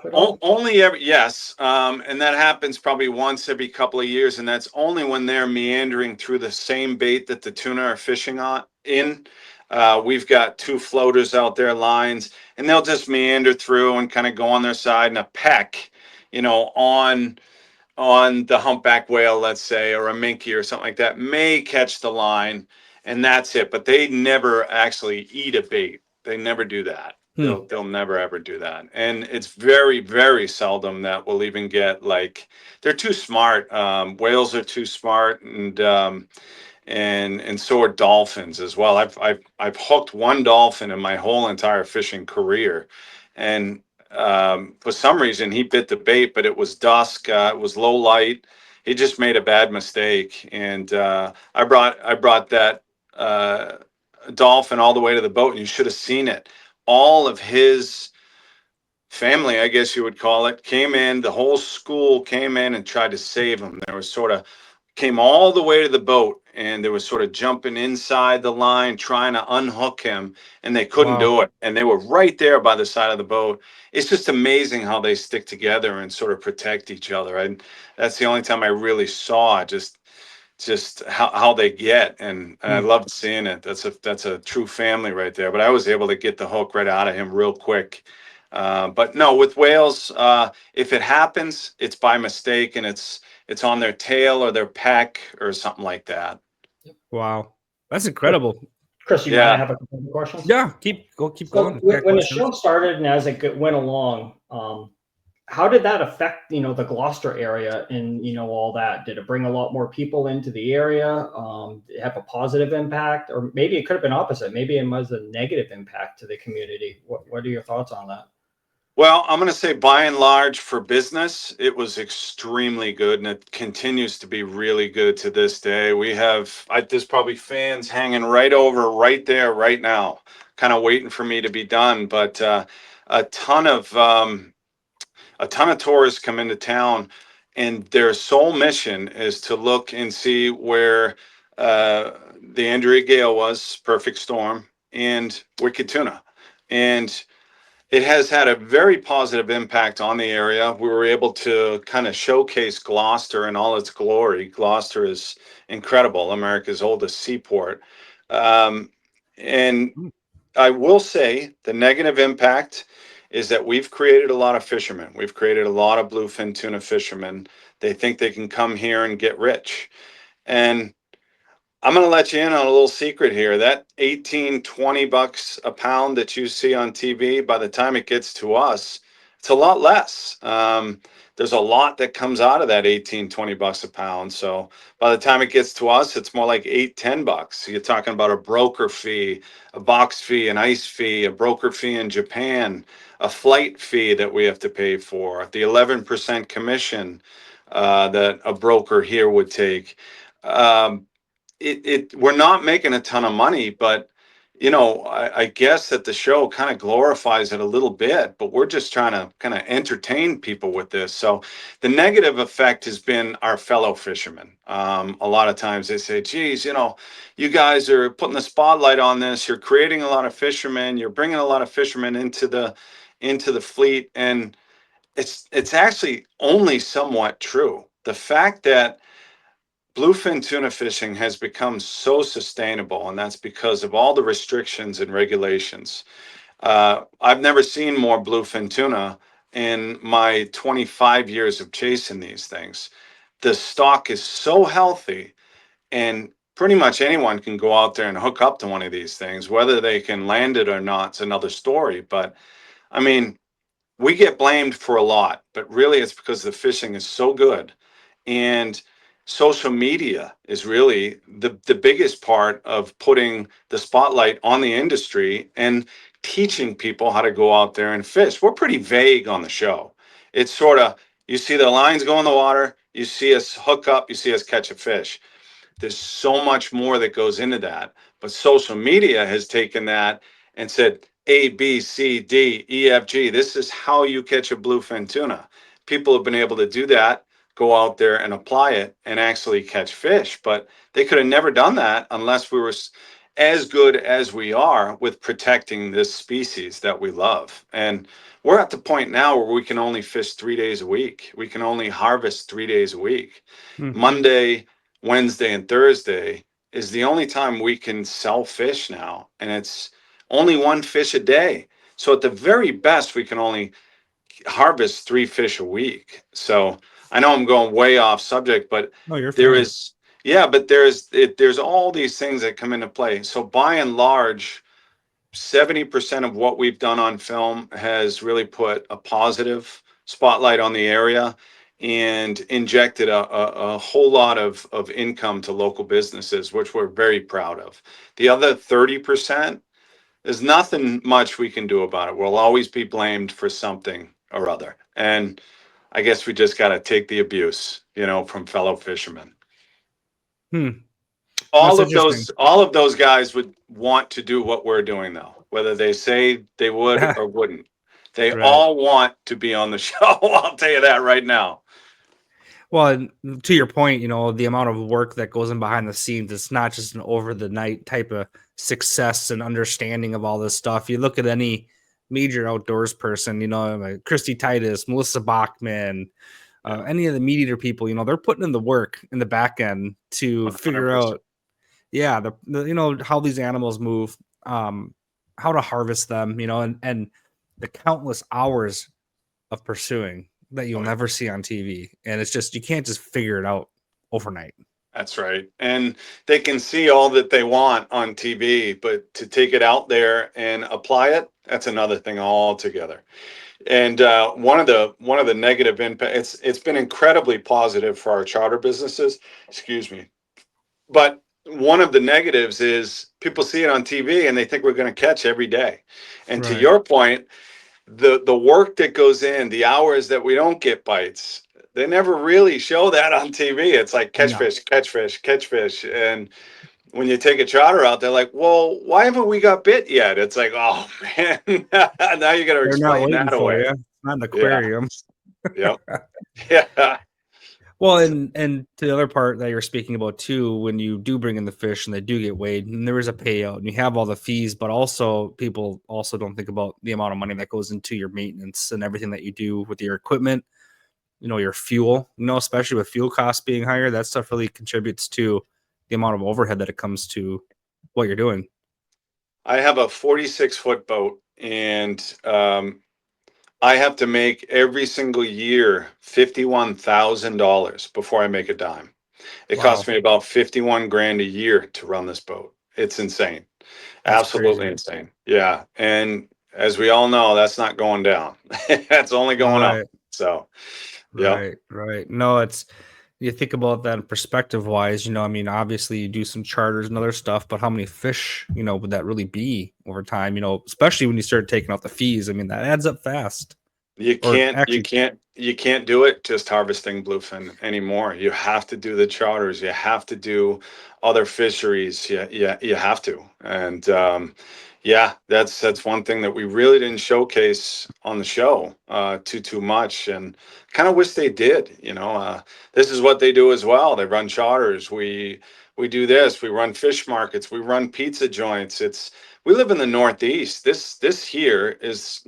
at all? only ever, yes, and that happens probably once every couple of years, and that's only when they're meandering through the same bait that the tuna are fishing on in. We've got two floaters out there, lines, and they'll just meander through and kind of go on their side, and a peck, on the humpback whale, let's say, or a minke or something like that, may catch the line, and that's it. But they never actually eat a bait. They never do that. They'll never ever do that. And it's very, very seldom that we'll even get, like, they're too smart. Whales are too smart, and so are dolphins as well. I've hooked one dolphin in my whole entire fishing career, and for some reason he bit the bait, but it was dusk. It was low light. He just made a bad mistake, and I brought that dolphin all the way to the boat, and you should have seen it. All of his family, I guess you would call it, came in. The whole school came in and tried to save him. There was sort of came all the way to the boat, and they were sort of jumping inside the line trying to unhook him, and they couldn't Wow. do it, and they were right there by the side of the boat. It's just amazing how they stick together and sort of protect each other, and that's the only time I really saw just how they get, and I loved seeing it. That's a true family right there. But I was able to get the hook right out of him real quick. But no, with whales, if it happens, it's by mistake, and it's on their tail or their peck or something like that. Wow. That's incredible. Chris, you mind? I Yeah. have a couple of questions. Yeah, keep So going. If you got when the questions. show started and as it went along, how did that affect the Gloucester area and all that? Did it bring a lot more people into the area? Did it have a positive impact, or maybe it could have been opposite? Maybe it was a negative impact to the community. What are your thoughts on that? Well, I'm going to say by and large for business, it was extremely good, and it continues to be really good to this day. There's probably fans hanging right there, right now, kind of waiting for me to be done. But a ton of tourists come into town, and their sole mission is to look and see where the Andrea Gale was, perfect storm, and wicked tuna, and it has had a very positive impact on the area. We were able to kind of showcase Gloucester in all its glory. Gloucester is incredible, America's oldest seaport. And I will say the negative impact is that we've created a lot of fishermen. We've created a lot of bluefin tuna fishermen. They think they can come here and get rich. And I'm going to let you in on a little secret here. That 18, $20 a pound that you see on TV, by the time it gets to us, it's a lot less. There's a lot that comes out of that 18, $20 a pound. So by the time it gets to us, it's more like 8, $10. So you're talking about a broker fee, a box fee, an ice fee, a broker fee in Japan, a flight fee that we have to pay for, the 11% commission that a broker here would take. We're not making a ton of money, but I guess that the show kind of glorifies it a little bit, but we're just trying to kind of entertain people with this. So the negative effect has been our fellow fishermen. A lot of times they say, geez, you guys are putting the spotlight on this. You're creating a lot of fishermen. You're bringing a lot of fishermen into the fleet. And it's actually only somewhat true. The fact that bluefin tuna fishing has become so sustainable, and that's because of all the restrictions and regulations. I've never seen more bluefin tuna in my 25 years of chasing these things. The stock is so healthy, and pretty much anyone can go out there and hook up to one of these things. Whether they can land it or not is another story. But I mean, we get blamed for a lot, but really it's because the fishing is so good. And social media is really the biggest part of putting the spotlight on the industry and teaching people how to go out there and fish. We're pretty vague on the show. It's sort of, you see the lines go in the water, you see us hook up, you see us catch a fish. There's so much more that goes into that. But social media has taken that and said, A, B, C, D, E, F, G. This is how you catch a bluefin tuna. People have been able to do that, go out there and apply it and actually catch fish. But they could have never done that unless we were as good as we are with protecting this species that we love. And we're at the point now where we can only fish 3 days a week. We can only harvest 3 days a week. Monday, Wednesday, and Thursday is the only time we can sell fish now, and it's only one fish a day. So at the very best, we can only harvest 3 fish a week. So I know I'm going way off subject, but No, you're there fine. is, yeah, but there's all these things that come into play. So by and large, 70% of what we've done on film has really put a positive spotlight on the area and injected a whole lot of income to local businesses, which we're very proud of. The other 30%, there's nothing much we can do about it. We'll always be blamed for something or other. And I guess we just got to take the abuse, from fellow fishermen. That's interesting. All of those guys would want to do what we're doing, though, whether they say they would or wouldn't. They Right. all want to be on the show. I'll tell you that right now. Well, to your point, the amount of work that goes in behind the scenes, it's not just an over the night type of success and understanding of all this stuff. You look at any major outdoors person, like Christy Titus, Melissa Bachman, any of the meat eater people, they're putting in the work in the back end to 100%. figure out, how these animals move, how to harvest them, and the countless hours of pursuing that you'll never see on TV. And it's just, you can't just figure it out overnight. That's right. And they can see all that they want on TV, but to take it out there and apply it, that's another thing altogether. And one of the negative impacts, it's been incredibly positive for our charter businesses. Excuse me. But one of the negatives is people see it on TV and they think we're going to catch every day. And to your point, the work that goes in, the hours that we don't get bites, they never really show that on TV. It's like catch fish, catch fish, catch fish. And when you take a charter out, they're like, well, why haven't we got bit yet? It's like, oh man, now you got to explain that away. You. It's not an aquarium. Yep. Yeah. Well, and to the other part that you're speaking about too, when you do bring in the fish and they do get weighed, and there is a payout and you have all the fees, but also people also don't think about the amount of money that goes into your maintenance and everything that you do with your equipment, your fuel, especially with fuel costs being higher, that stuff really contributes to the amount of overhead that it comes to what you're doing. I have a 46-foot boat, and I have to make every single year $51,000 before I make a dime. It costs me about 51 grand a year to run this boat. It's insane. That's absolutely crazy. insane. Yeah. And as we all know, that's not going down. That's only going up. So, yeah. Right. No, you think about that perspective wise, obviously you do some charters and other stuff, but how many fish, would that really be over time, especially when you start taking out the fees? I mean, that adds up fast. You can't you can't do it just harvesting bluefin anymore. You have to do the charters. You have to do other fisheries. You have to. And yeah, that's one thing that we really didn't showcase on the show too much, and kind of wish they did. This is what they do as well. They run charters. We do this. We run fish markets. We run pizza joints. We live in the Northeast. This here is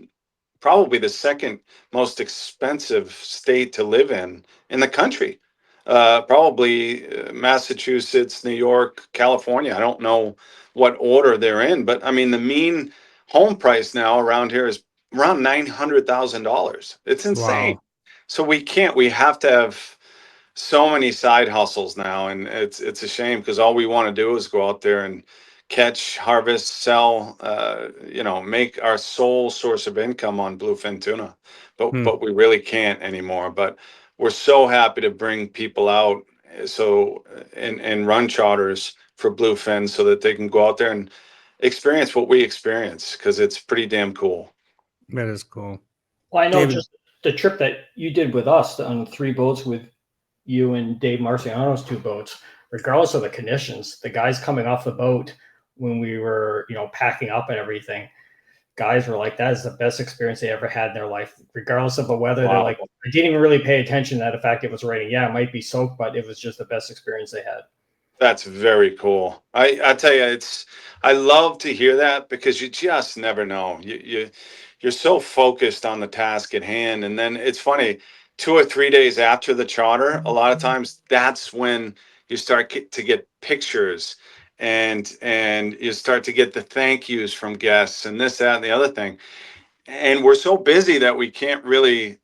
probably the second most expensive state to live in the country. Probably Massachusetts, New York, California. I don't know what order they're in, but I mean, the mean home price now around here is around $900,000. It's insane. Wow. So we have to have so many side hustles now, and it's a shame because all we want to do is go out there and catch, harvest, sell, make our sole source of income on bluefin tuna, but we really can't anymore. But we're so happy to bring people out and run charters for bluefin so that they can go out there and experience what we experience, because it's pretty damn cool. That is cool. Well, I know David. just the trip that you did with us on 3 boats with you and Dave Marciano's 2 boats, regardless of the conditions, the guys coming off the boat when we were, packing up and everything, guys were like, that is the best experience they ever had in their life, regardless of the weather. Wow. They're like, I didn't even really pay attention to the fact it was raining. Yeah, it might be soaked, but it was just the best experience they had. That's very cool. I tell you, I love to hear that, because you just never know. You're so focused on the task at hand, and then it's funny, 2 or 3 days after the charter, a lot of times that's when you start to get pictures, and you start to get the thank yous from guests and this, that, and the other thing. And we're so busy that we can't really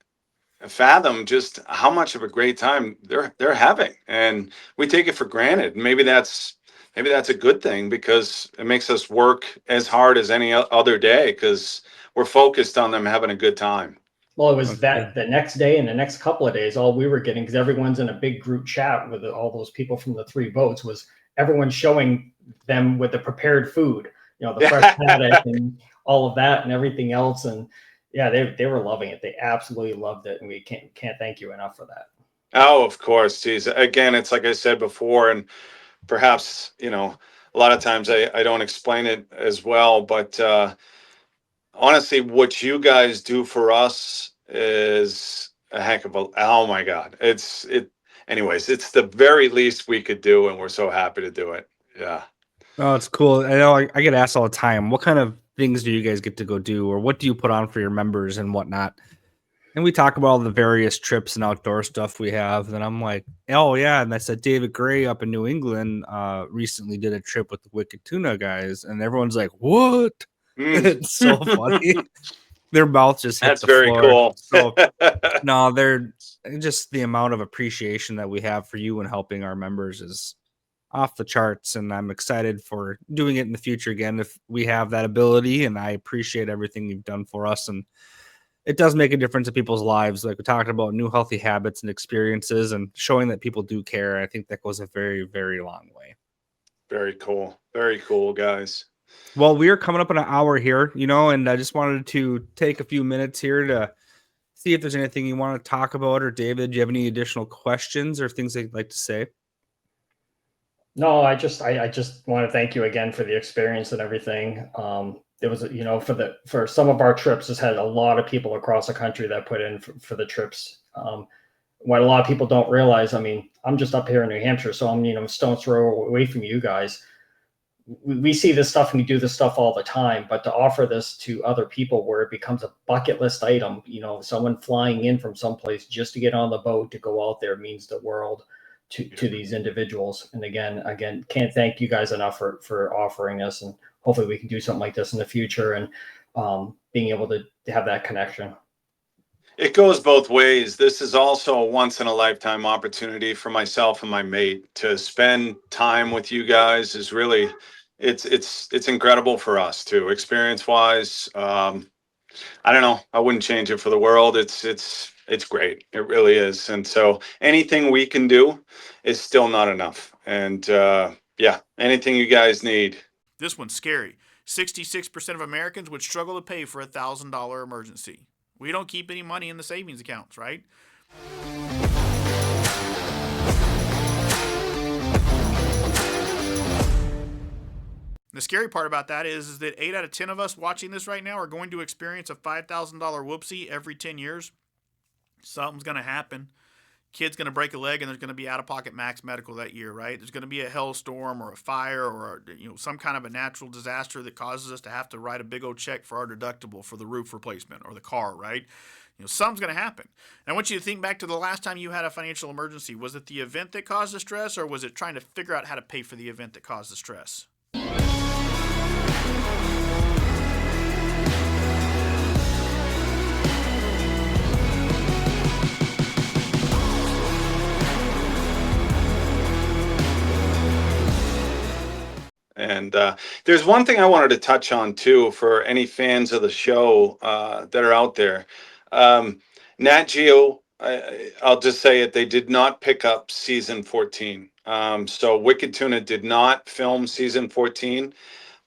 fathom just how much of a great time they're having, and we take it for granted. Maybe that's a good thing, because it makes us work as hard as any other day, because we're focused on them having a good time. Well, it was that the next day and the next couple of days, all we were getting, because everyone's in a big group chat with all those people from the 3 boats, was everyone showing them with the prepared food, the fresh haddock and all of that and everything else. And yeah, they were loving it. They absolutely loved it. And we can't thank you enough for that. Oh, of course. Geez. Again, it's like I said before, and perhaps, a lot of times I don't explain it as well, but honestly, what you guys do for us is a heck of oh my God. Anyways, it's the very least we could do, and we're so happy to do it. Yeah. Oh, it's cool. I know I get asked all the time, what kind of things do you guys get to go do, or what do you put on for your members and whatnot? And we talk about all the various trips and outdoor stuff we have. And I'm like, oh yeah. And I said, David Gray up in New England recently did a trip with the Wicked Tuna guys. And everyone's like, what? It's so funny. Their mouth just hit That's the very floor. cool. So no, they're just, the amount of appreciation that we have for you and helping our members is off the charts. And I'm excited for doing it in the future again, if we have that ability. And I appreciate everything you've done for us. And it does make a difference in people's lives. Like we talked about new healthy habits and experiences, and showing that people do care. I think that goes a very, very long way. Very cool. Very cool, guys. Well, we are coming up on an hour here, and I just wanted to take a few minutes here to see if there's anything you want to talk about, or David, do you have any additional questions or things that you'd like to say? No, I just want to thank you again for the experience and everything. It was, for some of our trips, has had a lot of people across the country that put in for the trips. What a lot of people don't realize, I mean, I'm just up here in New Hampshire, so I'm, stone's throw away from you guys. We see this stuff and we do this stuff all the time, but to offer this to other people where it becomes a bucket list item, someone flying in from someplace just to get on the boat to go out there means the world to these individuals. And again, can't thank you guys enough for offering this, and hopefully we can do something like this in the future, and being able to have that connection. It goes both ways. This is also a once in a lifetime opportunity for myself and my mate to spend time with you guys. Is really, it's incredible for us too, experience wise. I don't know. I wouldn't change it for the world. It's great. It really is. And so anything we can do is still not enough. And anything you guys need. This one's scary. 66% of Americans would struggle to pay for a $1,000 emergency. We don't keep any money in the savings accounts, right? The scary part about that is that 8 out of 10 of us watching this right now are going to experience a $5,000 whoopsie every 10 years. Something's going to happen. Kid's going to break a leg, and there's going to be out-of-pocket max medical that year, right? There's going to be a hailstorm or a fire or some kind of a natural disaster that causes us to have to write a big old check for our deductible for the roof replacement or the car, right? Something's going to happen. And I want you to think back to the last time you had a financial emergency. Was it the event that caused the stress, or was it trying to figure out how to pay for the event that caused the stress? And there's one thing I wanted to touch on too for any fans of the show that are out there. Nat Geo, I'll just say it, they did not pick up season 14. So Wicked Tuna did not film season 14,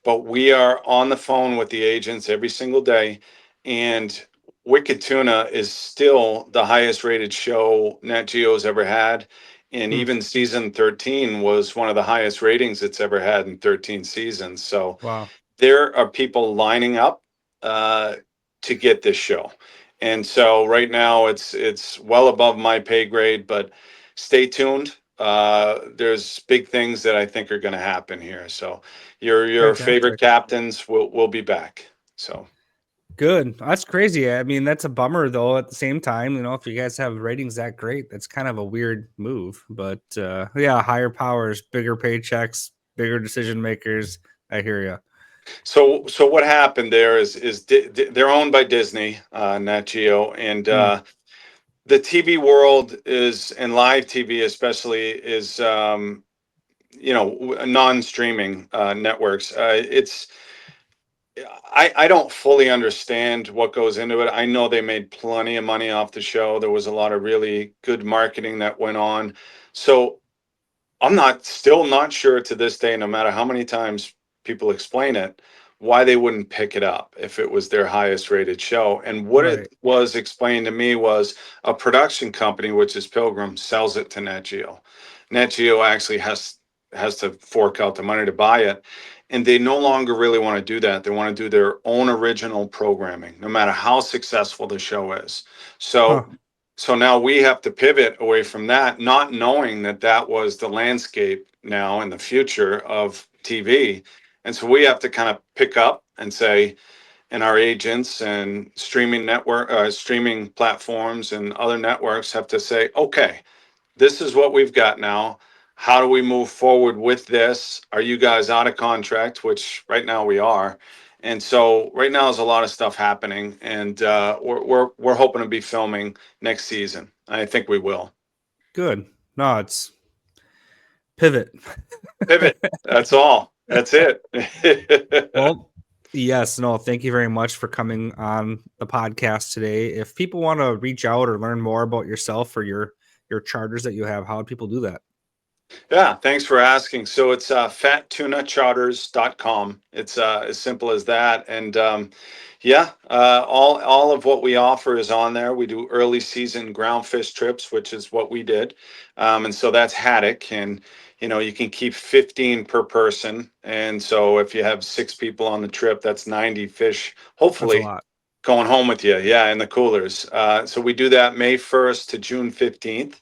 but we are on the phone with the agents every single day. And Wicked Tuna is still the highest rated show Nat Geo's ever had. And even season 13 was one of the highest ratings it's ever had in 13 seasons. So Wow. there are people lining up to get this show. And so right now it's well above my pay grade, but stay tuned. There's big things that I think are going to happen here. So your favorite Fantastic. captains will be back. So Good. That's crazy. I mean, that's a bummer though. At the same time, if you guys have ratings that great, that's kind of a weird move. But yeah, higher powers, bigger paychecks, bigger decision makers. I hear you. So what happened there is they're owned by Disney, Nat Geo, and the TV world is, and live TV especially, is non-streaming networks. I don't fully understand what goes into it. I know they made plenty of money off the show. There was a lot of really good marketing that went on. So I'm still not sure to this day, no matter how many times people explain it, why they wouldn't pick it up if it was their highest rated show. And what Right. it was explained to me was a production company, which is Pilgrim, sells it to Nat Geo. Nat Geo actually has to fork out the money to buy it. And they no longer really want to do that. They want to do their own original programming, no matter how successful the show is. So So now we have to pivot away from that, not knowing that that was the landscape now in the future of TV. And so we have to kind of pick up and say, and our agents and streaming platforms and other networks have to say, okay, this is what we've got now. How do we move forward with this? Are you guys out of contract? Which right now we are. And so right now there's a lot of stuff happening, and we're hoping to be filming next season. I think we will. Good. No, it's pivot. Pivot. That's all. That's it. Well, yes. No, thank you very much for coming on the podcast today. If people want to reach out or learn more about yourself or your charters that you have, how would people do that? Yeah, thanks for asking. So it's fattunacharters.com. It's as simple as that. And all of what we offer is on there. We do early season ground fish trips, which is what we did. And so that's haddock. And, you can keep 15 per person. And so if you have 6 people on the trip, that's 90 fish, hopefully That's a lot. going home with you. Yeah, in the coolers. So we do that May 1st to June 15th.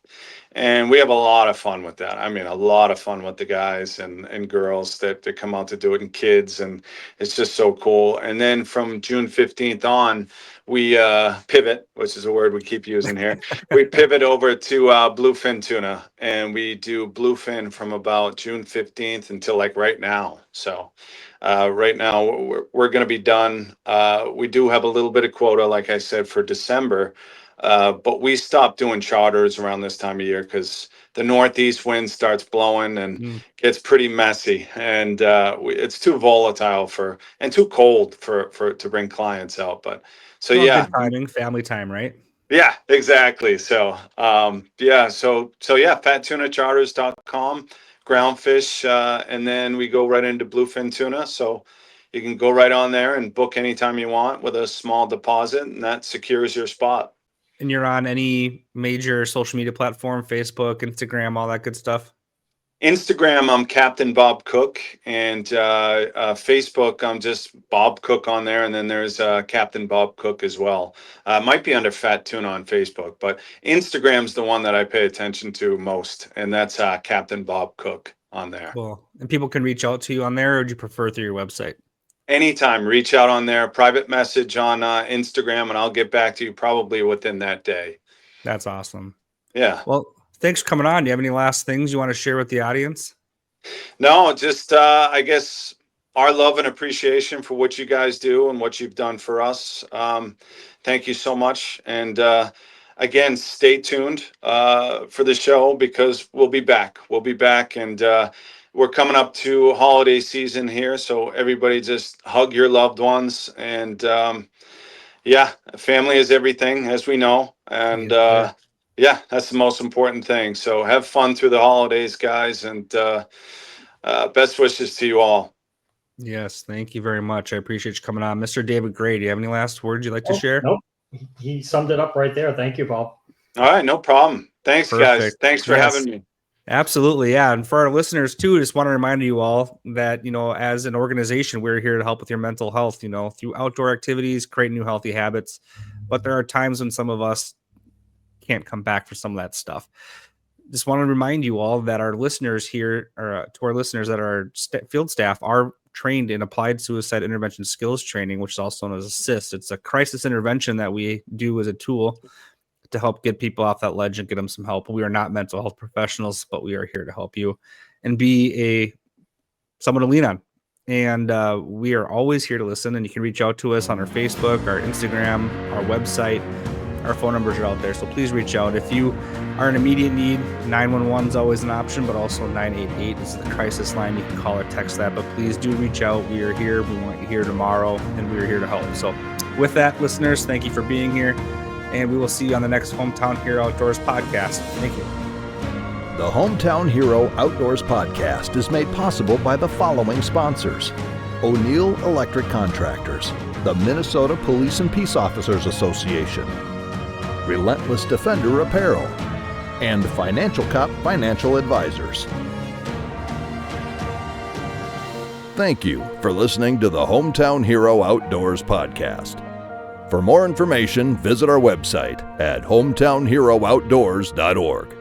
And we have a lot of fun with that. I mean, a lot of fun with the guys and girls that come out to do it, and kids. And it's just so cool. And then from June 15th on, we pivot, which is a word we keep using here. We pivot over to bluefin tuna. And we do bluefin from about June 15th until like right now. So right now, we're going to be done. We do have a little bit of quota, like I said, for December. But we stopped doing charters around this time of year because the northeast wind starts blowing and gets pretty messy, and it's too volatile and too cold for to bring clients out. But so yeah, good timing, family time, right? yeah, exactly. So fattunacharters.com, ground fish, and then we go right into bluefin tuna. So you can go right on there and book anytime you want with a small deposit, and that secures your spot. And you're on any major social media platform, Facebook, Instagram, all that good stuff? Instagram, I'm Captain Bob Cook, and Facebook, I'm just Bob Cook on there, and then there's Captain Bob Cook as well. Might be under Fat Tuna on Facebook, but Instagram's the one that I pay attention to most, and that's Captain Bob Cook on there. Cool. And people can reach out to you on there, or would you prefer through your website? Anytime, reach out on there, private message on Instagram, and I'll get back to you probably within that day. That's awesome. Yeah. Well, thanks for coming on. Do you have any last things you want to share with the audience? No, just I guess our love and appreciation for what you guys do and what you've done for us. Thank you so much. And again, stay tuned for the show, because we'll be back. We'll be back, and we're coming up to holiday season here. So everybody just hug your loved ones. And yeah, family is everything, as we know. And yeah, that's the most important thing. So have fun through the holidays, guys, and best wishes to you all. Yes, thank you very much. I appreciate you coming on. Mr. David Gray, do you have any last words you'd like to share? Nope. He summed it up right there. Thank you, Bob. All right, no problem. Thanks, guys. Thanks for having me. Absolutely, yeah. And for our listeners too, I just want to remind you all that, as an organization, we're here to help with your mental health, through outdoor activities, create new healthy habits. But there are times when some of us can't come back for some of that stuff. Just want to remind you all that our listeners here, or to our listeners that are field staff, are trained in applied suicide intervention skills training, which is also known as ASSIST. It's a crisis intervention that we do as a tool to help get people off that ledge and get them some help. We are not mental health professionals, but we are here to help you and be someone to lean on. And we are always here to listen, and you can reach out to us on our Facebook, our Instagram, our website. Our phone numbers are out there, so please reach out. If you are in immediate need, 911 is always an option, but also 988 is the crisis line. You can call or text that, but please do reach out. We are here. We want you here tomorrow, and we are here to help. So with that, listeners, thank you for being here, and we will see you on the next Hometown Hero Outdoors podcast. Thank you. The Hometown Hero Outdoors podcast is made possible by the following sponsors: O'Neill Electric Contractors, the Minnesota Police and Peace Officers Association, Relentless Defender Apparel, and Financial Cop Financial Advisors. Thank you for listening to the Hometown Hero Outdoors podcast. For more information, visit our website at hometownherooutdoors.org.